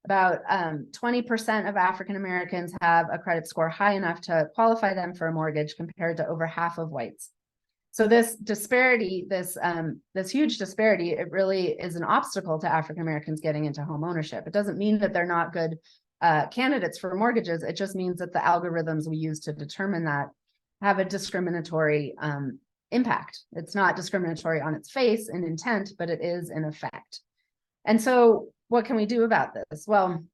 about 20% of African Americans have a credit score high enough to qualify them for a mortgage, compared to over half of whites. So this disparity, this huge disparity, it really is an obstacle to African Americans getting into home ownership. It doesn't mean that they're not good candidates for mortgages. It just means that the algorithms we use to determine that have a discriminatory impact. It's not discriminatory on its face and intent, but it is in effect. And so what can we do about this? Well,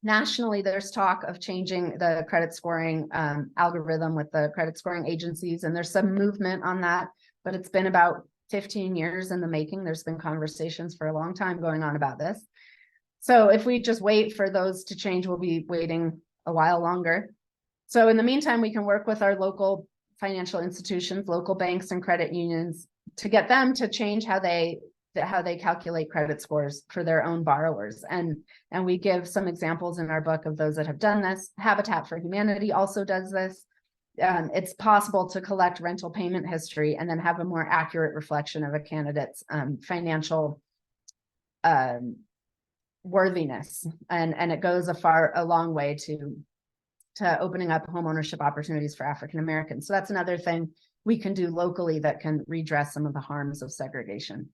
nationally, there's talk of changing the credit scoring algorithm with the credit scoring agencies, and there's some movement on that, but it's been about 15 years in the making. There's been conversations for a long time going on about this. So if we just wait for those to change, we'll be waiting a while longer. So in the meantime, we can work with our local financial institutions, local banks and credit unions, to get them to change how they calculate credit scores for their own borrowers. And we give some examples in our book of those that have done this. Habitat for Humanity also does this. It's possible to collect rental payment history and then have a more accurate reflection of a candidate's financial worthiness. And it goes a long way to opening up home ownership opportunities for African Americans. So that's another thing we can do locally that can redress some of the harms of segregation.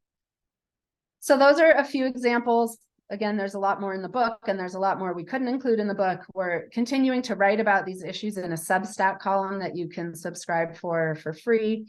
So those are a few examples. Again, there's a lot more in the book, and there's a lot more we couldn't include in the book. We're continuing to write about these issues in a Substack column that you can subscribe for free,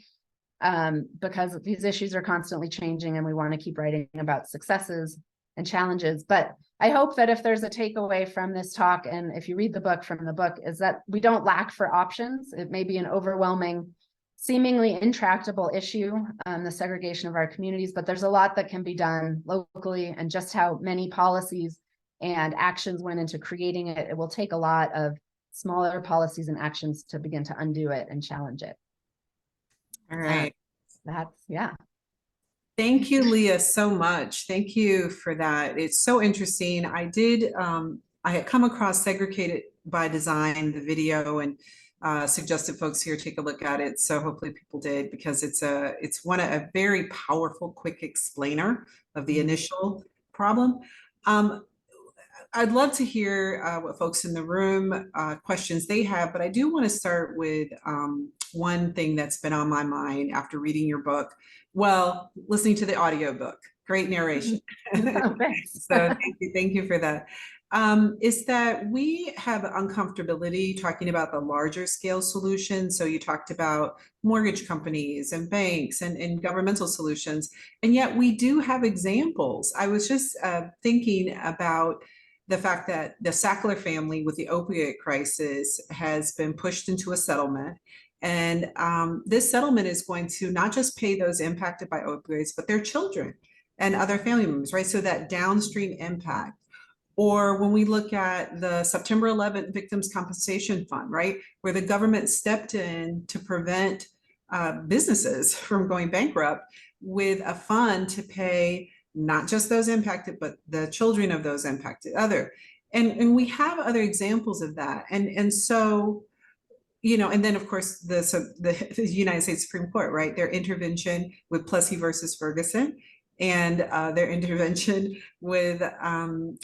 because these issues are constantly changing, and we want to keep writing about successes and challenges. But I hope that if there's a takeaway from this talk, and if you read the book from the book, is that we don't lack for options. It may be an overwhelming, seemingly intractable issue, the segregation of our communities, but there's a lot that can be done locally, and just how many policies and actions went into creating it. It will take a lot of smaller policies and actions to begin to undo it and challenge it. All right. Yeah. Thank you, Leah, so much. Thank you for that. It's so interesting. I had come across Segregated by Design, the video, and suggested folks here take a look at it. So hopefully people did, because it's a very powerful, quick explainer of the initial problem. I'd love to hear what folks in the room, questions they have, but I do want to start with one thing that's been on my mind after reading your book. Well, listening to the audiobook, great narration. Oh, So thank you for that. Is that we have uncomfortability talking about the larger scale solutions. So you talked about mortgage companies and banks and governmental solutions, and yet we do have examples. I was just thinking about the fact that the Sackler family with the opioid crisis has been pushed into a settlement. And this settlement is going to not just pay those impacted by opioids, but their children and other family members, right? So that downstream impact. Or when we look at the September 11th Victims Compensation Fund, right, where the government stepped in to prevent businesses from going bankrupt with a fund to pay not just those impacted, but the children of those impacted, and we have other examples of that. And so, you know, and then of course the United States Supreme Court, right? Their intervention with Plessy versus Ferguson, and their intervention with the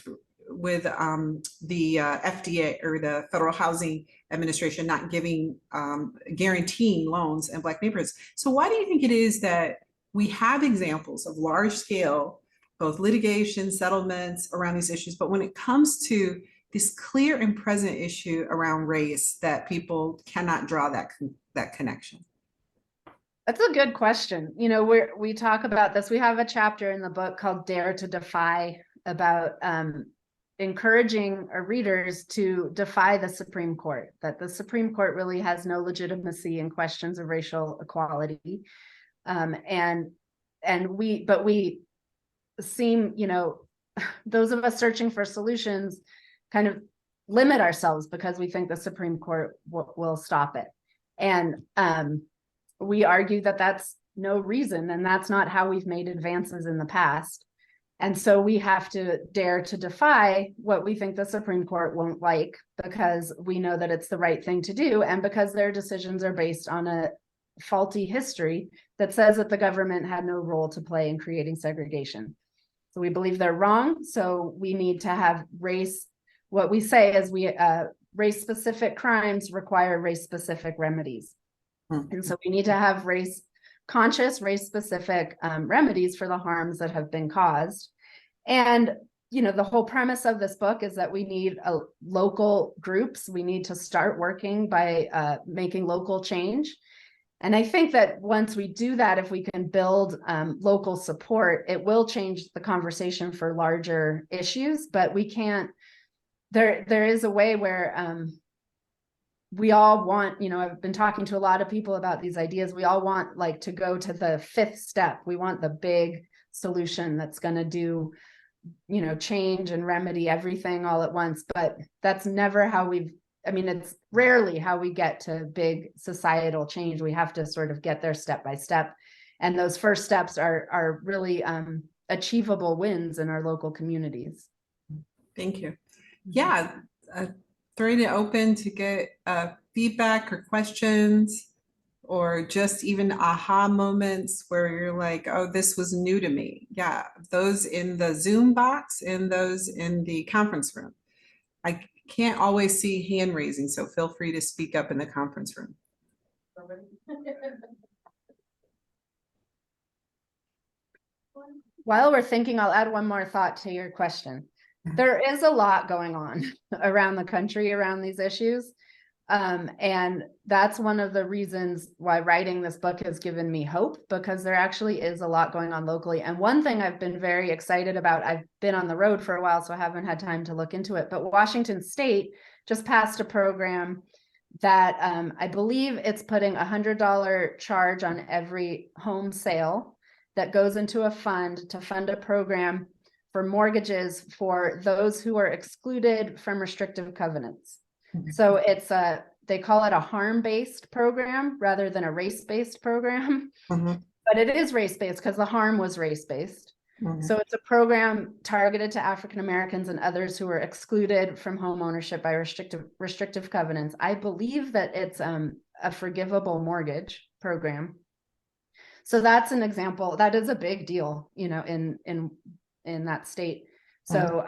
FDA, or the Federal Housing Administration, not giving guaranteeing loans in Black neighborhoods. So why do you think it is that we have examples of large scale, both litigation, settlements around these issues, but when it comes to this clear and present issue around race, that people cannot draw that connection? That's a good question. You know, we talk about this. We have a chapter in the book called Dare to Defy, about encouraging our readers to defy the Supreme Court, that the Supreme Court really has no legitimacy in questions of racial equality. But we seem, you know, those of us searching for solutions kind of limit ourselves because we think the Supreme Court will stop it. And we argue that that's no reason, and that's not how we've made advances in the past. And so we have to dare to defy what we think the Supreme Court won't like, because we know that it's the right thing to do, and because their decisions are based on a faulty history that says that the government had no role to play in creating segregation. So we believe they're wrong. So we need to have race. What we say is race-specific crimes require race-specific remedies. And so we need to have race-conscious, race-specific remedies for the harms that have been caused. And, you know, the whole premise of this book is that we need local groups. We need to start working by making local change. And I think that once we do that, if we can build local support, it will change the conversation for larger issues. But we can't, there is a way where we all want, you know, I've been talking to a lot of people about these ideas. We all want like to go to the fifth step. We want the big solution that's going to do, you know, change and remedy everything all at once. But that's never how it's rarely how we get to big societal change. We have to sort of get there step by step. And those first steps are really achievable wins in our local communities. Thank you. Yeah. Throwing it open to get feedback or questions, or just even aha moments where you're like, oh, this was new to me. Yeah, those in the Zoom box and those in the conference room. I can't always see hand raising, so feel free to speak up in the conference room. While we're thinking, I'll add one more thought to your question. There is a lot going on around the country around these issues. And that's one of the reasons why writing this book has given me hope, because there actually is a lot going on locally. And one thing I've been very excited about, I've been on the road for a while, so I haven't had time to look into it, but Washington State just passed a program that I believe it's putting $100 charge on every home sale that goes into a fund to fund a program for mortgages for those who are excluded from restrictive covenants. So it's they call it a harm-based program rather than a race-based program, but it is race-based because the harm was race-based. So it's a program targeted to African Americans and others who are excluded from home ownership by restrictive covenants. I believe that it's a forgivable mortgage program. So that's an example. That is a big deal, you know, in that state. So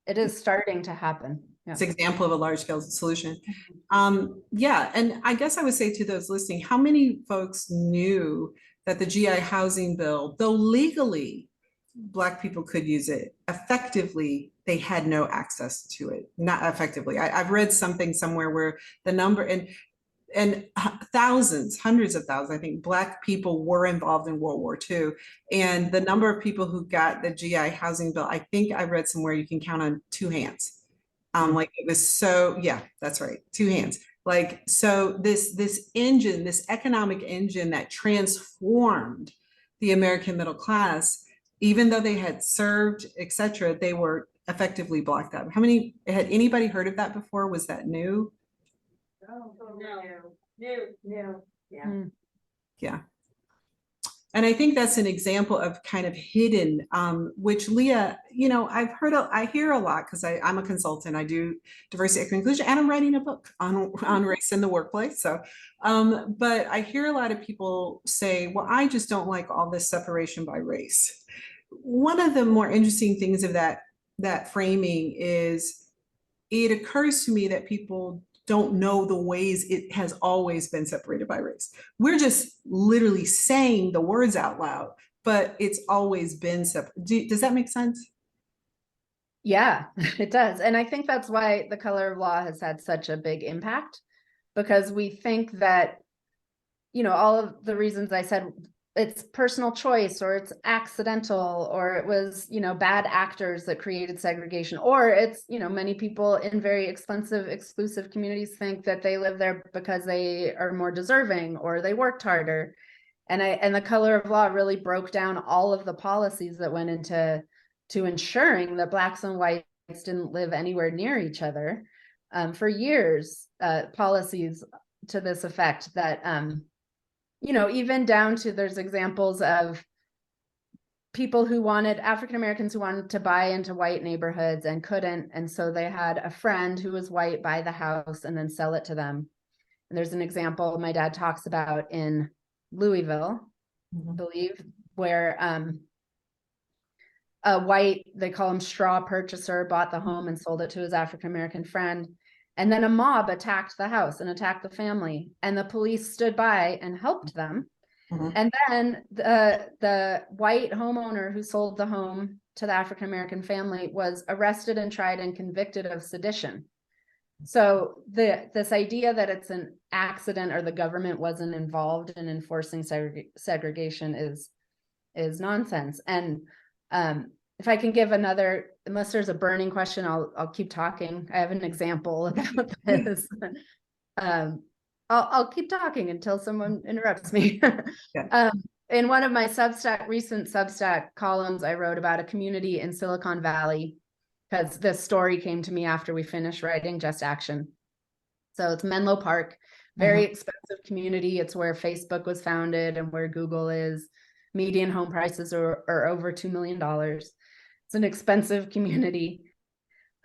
it is starting to happen. Yeah. It's an example of a large scale solution. Yeah, and I guess I would say to those listening, how many folks knew that the GI housing bill, though legally Black people could use it, effectively they had no access to it? Not effectively. I've read something somewhere where the number, and thousands, hundreds of thousands, I think Black people were involved in World War II. And the number of people who got the GI housing bill, I think I read somewhere you can count on two hands. Like it was so, yeah, that's right, two hands. Like, so this engine, this economic engine that transformed the American middle class, even though they had served, et cetera, they were effectively blocked out. Had anybody heard of that before? Was that new? No. Yeah. Yeah. And I think that's an example of kind of hidden, which Leah, you know, I hear a lot because I'm a consultant. I do diversity, equity, inclusion, and I'm writing a book on race in the workplace. So, but I hear a lot of people say, well, I just don't like all this separation by race. One of the more interesting things of that framing is it occurs to me that people don't know the ways it has always been separated by race. We're just literally saying the words out loud, but it's always been separate. Does that make sense? Yeah, it does. And I think that's why the color of law has had such a big impact, because we think that, you know, all of the reasons I said, it's personal choice, or it's accidental, or it was, you know, bad actors that created segregation, or it's, you know, many people in very expensive, exclusive communities think that they live there because they are more deserving or they worked harder. And the color of law really broke down all of the policies that went into ensuring that Blacks and whites didn't live anywhere near each other. For years, policies to this effect that, you know, even down to, there's examples of people who wanted, African Americans who wanted to buy into white neighborhoods and couldn't. And so they had a friend who was white buy the house and then sell it to them. And there's an example my dad talks about in Louisville, I believe, where a white, they call him straw purchaser, bought the home and sold it to his African American friend. And then a mob attacked the house and attacked the family, and the police stood by and helped them. And then the white homeowner who sold the home to the African American family was arrested and tried and convicted of sedition. So this idea that it's an accident or the government wasn't involved in enforcing segregation is nonsense. And if I can give another, unless there's a burning question, I'll keep talking. I have an example about this. I'll keep talking until someone interrupts me. Yeah. In one of my recent Substack columns, I wrote about a community in Silicon Valley, because this story came to me after we finished writing Just Action. So it's Menlo Park, very expensive community. It's where Facebook was founded and where Google is. Median home prices are over $2 million. It's an expensive community,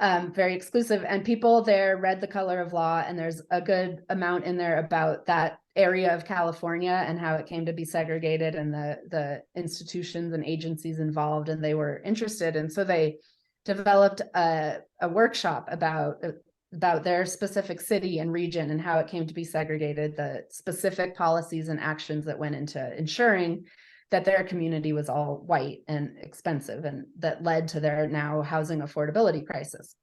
very exclusive. And people there read The Color of Law, and there's a good amount in there about that area of California and how it came to be segregated, and the institutions and agencies involved, and they were interested. And so they developed a workshop about their specific city and region and how it came to be segregated, the specific policies and actions that went into ensuring that their community was all white and expensive, and that led to their now housing affordability crisis.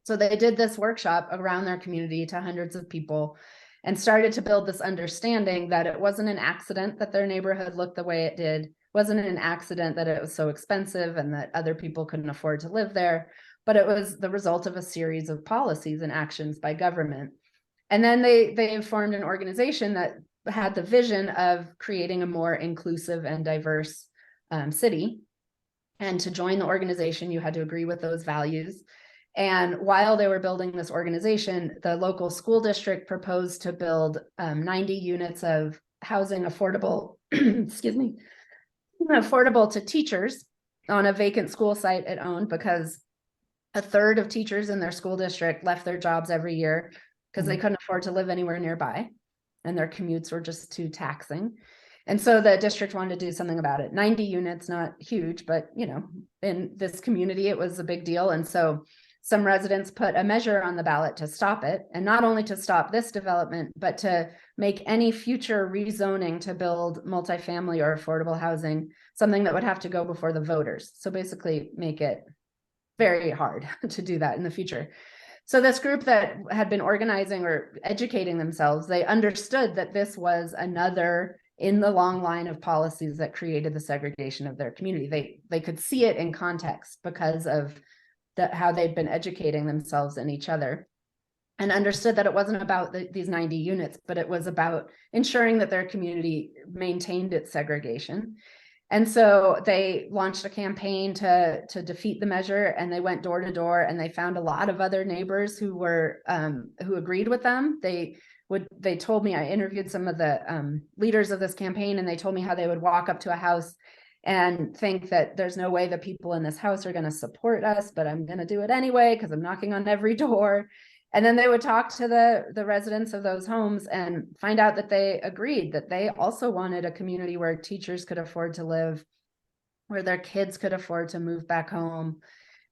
So they did this workshop around their community to hundreds of people, and started to build this understanding that it wasn't an accident that their neighborhood looked the way it did, wasn't an accident that it was so expensive and that other people couldn't afford to live there, but it was the result of a series of policies and actions by government. And then they formed an organization that had the vision of creating a more inclusive and diverse city. And to join the organization, you had to agree with those values. And while they were building this organization, the local school district proposed to build 90 units of housing affordable, excuse me, affordable to teachers on a vacant school site it owned, because a third of teachers in their school district left their jobs every year because they couldn't afford to live anywhere nearby, and their commutes were just too taxing. And so the district wanted to do something about it. 90 units, not huge, but you know, in this community, it was a big deal. And so some residents put a measure on the ballot to stop it, and not only to stop this development, but to make any future rezoning to build multifamily or affordable housing something that would have to go before the voters. So basically make it very hard to do that in the future. So this group that had been organizing or educating themselves, they understood that this was another in the long line of policies that created the segregation of their community. They could see it in context because of how they'd been educating themselves and each other, and understood that it wasn't about these 90 units, but it was about ensuring that their community maintained its segregation. And so they launched a campaign to defeat the measure, and they went door to door, and they found a lot of other neighbors who were who agreed with them. They told me, I interviewed some of the leaders of this campaign, and they told me how they would walk up to a house and think that there's no way the people in this house are going to support us, but I'm going to do it anyway because I'm knocking on every door. And then they would talk to the residents of those homes and find out that they agreed that they also wanted a community where teachers could afford to live, where their kids could afford to move back home,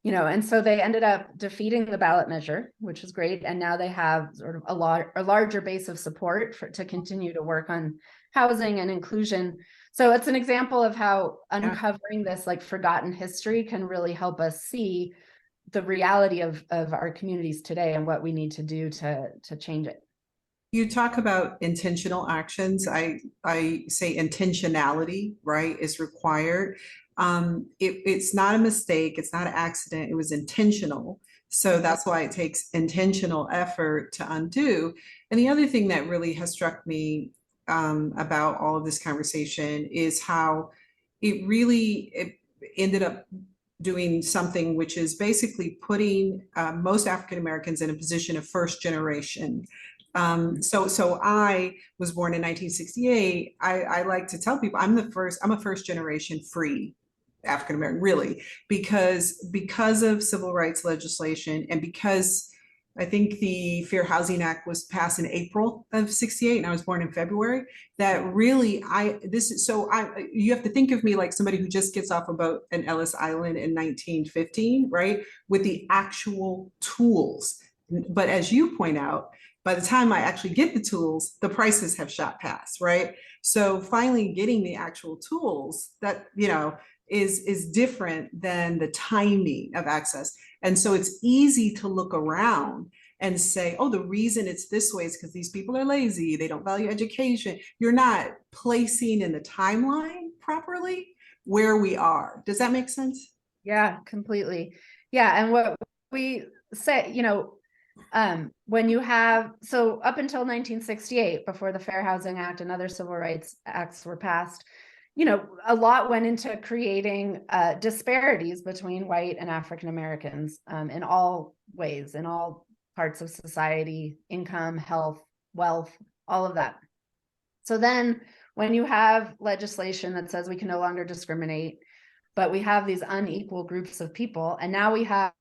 you know. And so they ended up defeating the ballot measure, which is great. And now they have sort of a larger base of support to continue to work on housing and inclusion. So it's an example of how uncovering this like forgotten history can really help us see the reality of our communities today and what we need to do to change it. You talk about intentional actions. I say intentionality, right, is required. It's not a mistake. It's not an accident. It was intentional. So that's why it takes intentional effort to undo. And the other thing that really has struck me about all of this conversation is how it ended up doing something which is basically putting most African Americans in a position of first generation. So I was born in 1968. I like to tell people I'm a first generation free African American, really, because of civil rights legislation, and because I think the Fair Housing Act was passed in April of 68 and I was born in February, that really you have to think of me like somebody who just gets off a boat in Ellis Island in 1915, right? With the actual tools. But as you point out, by the time I actually get the tools, the prices have shot past, right? So finally getting the actual tools that, you know, is different than the timing of access. And so it's easy to look around and say, oh, the reason it's this way is because these people are lazy, they don't value education. You're not placing in the timeline properly where we are. Does that make sense? Yeah, completely. Yeah. And what we say, you know, when you have, so up until 1968, before the Fair Housing Act and other civil rights acts were passed, you know, a lot went into creating disparities between white and African Americans in all ways, in all parts of society, income, health, wealth, all of that. So then when you have legislation that says we can no longer discriminate, but we have these unequal groups of people, and now we have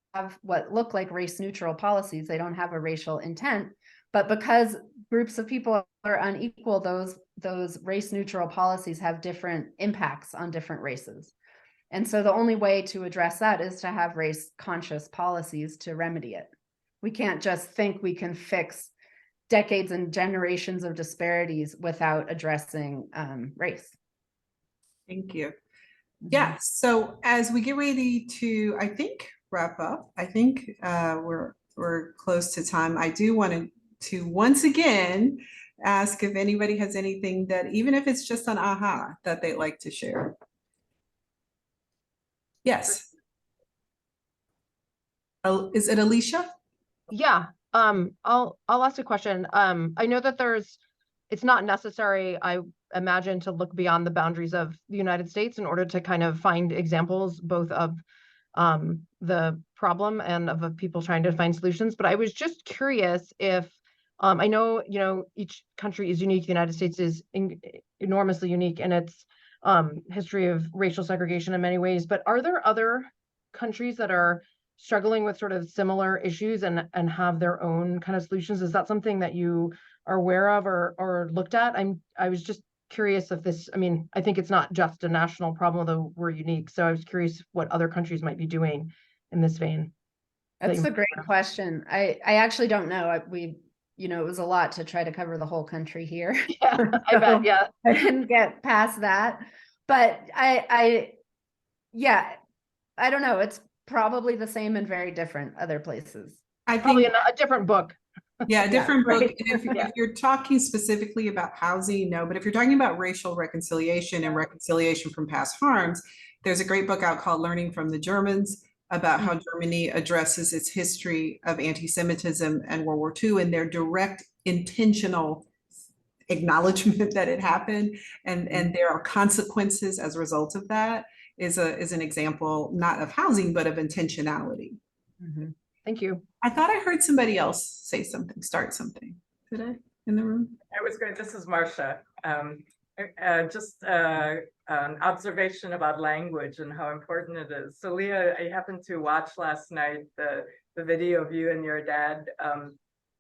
what look like race neutral policies, they don't have a racial intent, but because groups of people are unequal, those race neutral policies have different impacts on different races. And so the only way to address that is to have race conscious policies to remedy it. We can't just think we can fix decades and generations of disparities without addressing race. Thank you. Yeah, so as we get ready to, I think, wrap up, I think we're close to time. I do want to once again ask if anybody has anything that, even if it's just an aha, that they'd like to share. Yes. Is it Alicia? Yeah, I'll ask a question. I know that it's not necessary, I imagine, to look beyond the boundaries of the United States in order to kind of find examples both of the problem and of people trying to find solutions. But I was just curious if I know, you know, each country is unique. The United States is enormously unique in its history of racial segregation in many ways. But are there other countries that are struggling with sort of similar issues and have their own kind of solutions? Is that something that you are aware of or looked at? I was just curious if this, I mean, I think it's not just a national problem, though we're unique. So I was curious what other countries might be doing in this vein. That's a great question. I actually don't know. You know, it was a lot to try to cover the whole country here. Yeah, I bet, yeah. I didn't get past that. But yeah, I don't know. It's probably the same and very different other places. I Probably think a different book. Yeah, a different book. right. And if you're talking specifically about housing, no, but if you're talking about racial reconciliation and reconciliation from past harms, there's a great book out called Learning from the Germans about how Germany addresses its history of anti-Semitism and World War II and their direct intentional acknowledgement that it happened, and there are consequences as a result of that, is an example not of housing but of intentionality. Thank you. I thought I heard somebody else say something, start something. Did I in the room? This is Marcia. Just an observation about language and how important it is. So Leah, I happened to watch last night the video of you and your dad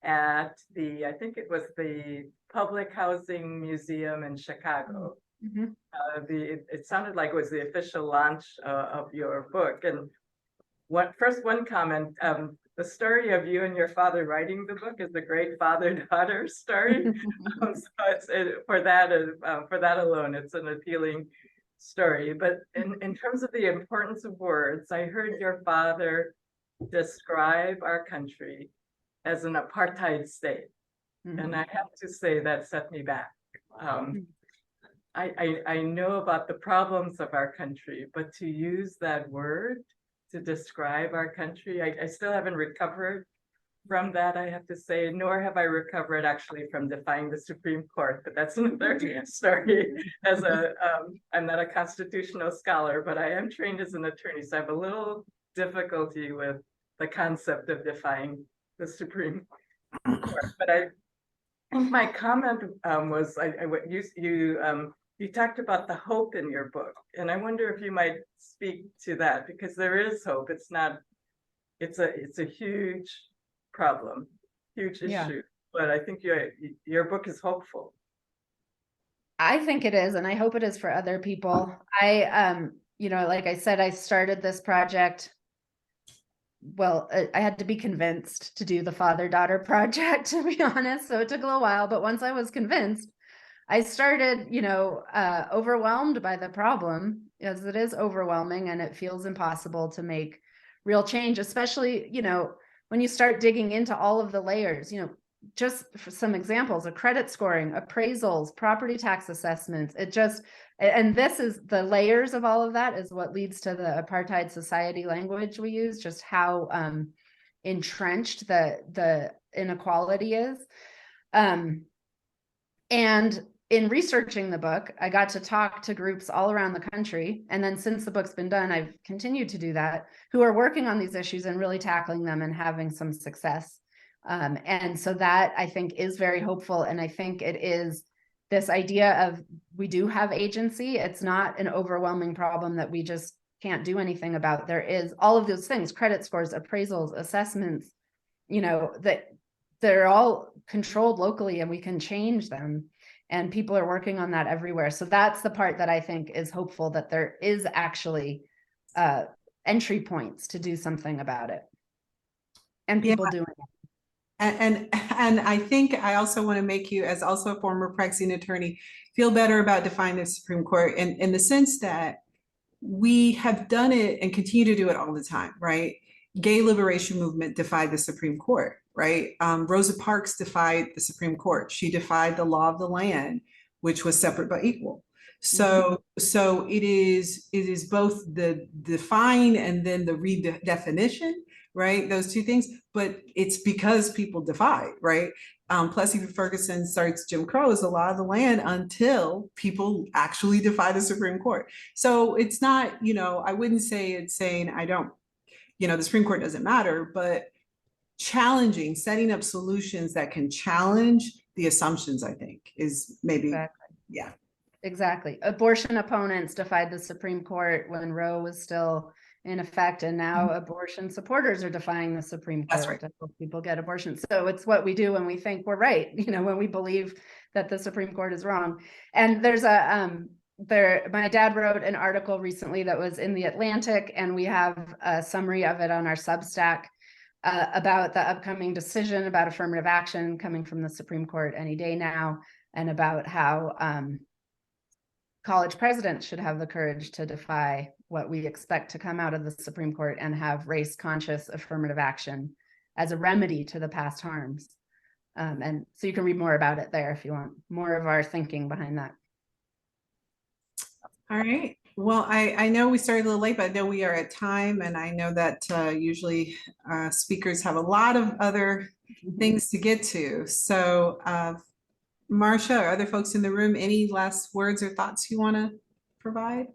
at I think it was the Public Housing Museum in Chicago. It sounded like it was the official launch of your book. And one comment, the story of you and your father writing the book is a great father-daughter story. For that alone, it's an appealing story. But in terms of the importance of words, I heard your father describe our country as an apartheid state. And I have to say that set me back. I know about the problems of our country, but to use that word to describe our country, I still haven't recovered from that, I have to say, nor have I recovered actually from defying the Supreme Court, but that's another story. I'm not a constitutional scholar, but I am trained as an attorney, so I have a little difficulty with the concept of defying the Supreme Court. But I think my comment was, you talked about the hope in your book, and I wonder if you might speak to that, because there is hope. It's a huge problem, huge issue, but I think your book is hopeful. I think it is, and I hope it is for other people. Like I said, I started this project. Well, I had to be convinced to do the father-daughter project, to be honest. So it took a little while, but once I was convinced, I started, overwhelmed by the problem, as it is overwhelming and it feels impossible to make real change, especially, when you start digging into all of the layers, just for some examples of credit scoring, appraisals, property tax assessments, and this is the layers of all of that is what leads to the apartheid society language we use, just how entrenched the inequality is. And in researching the book, I got to talk to groups all around the country. And then since the book's been done, I've continued to do that, who are working on these issues and really tackling them and having some success. And so that I think is very hopeful. And I think it is this idea of we do have agency. It's not an overwhelming problem that we just can't do anything about. There is all of those things, credit scores, appraisals, assessments, that they're all controlled locally and we can change them. And people are working on that everywhere. So that's the part that I think is hopeful, that there is actually entry points to do something about it. And people doing it. And I think I also want to make you, as also a former practicing attorney, feel better about defying the Supreme Court in the sense that we have done it and continue to do it all the time, right? Gay liberation movement defied the Supreme Court, right? Rosa Parks defied the Supreme Court. She defied the law of the land, which was separate but equal. So it is both the define and then the redefinition, right? Those two things, but it's because people defied, right? Plessy v. Ferguson starts Jim Crow as the law of the land until people actually defy the Supreme Court. So it's not, I wouldn't say it's saying the Supreme Court doesn't matter, but challenging, setting up solutions that can challenge the assumptions, I think, is maybe, Exactly. Abortion opponents defied the Supreme Court when Roe was still in effect, and now abortion supporters are defying the Supreme Court to help people get abortion. So it's what we do when we think we're right, when we believe that the Supreme Court is wrong. And there's my dad wrote an article recently that was in the Atlantic, and we have a summary of it on our Substack about the upcoming decision about affirmative action coming from the Supreme Court any day now, and about how college presidents should have the courage to defy what we expect to come out of the Supreme Court and have race-conscious affirmative action as a remedy to the past harms. And so you can read more about it there if you want more of our thinking behind that. All right. Well, I know we started a little late, but I know we are at time, and I know that usually speakers have a lot of other things to get to. So Marcia, or other folks in the room, any last words or thoughts you want to provide?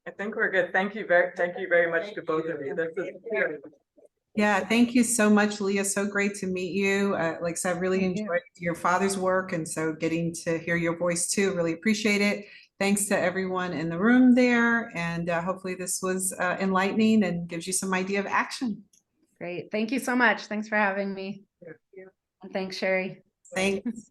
I think we're good. Thank you very much to both of you. This is good. Yeah, thank you so much, Leah. So great to meet you. Like I said, I really Thank you. enjoyed your father's work, and so getting to hear your voice too, really appreciate it. Thanks to everyone in the room there, and hopefully this was enlightening and gives you some idea of action. Great. Thank you so much. Thanks for having me. And thanks, Sherry. Thanks.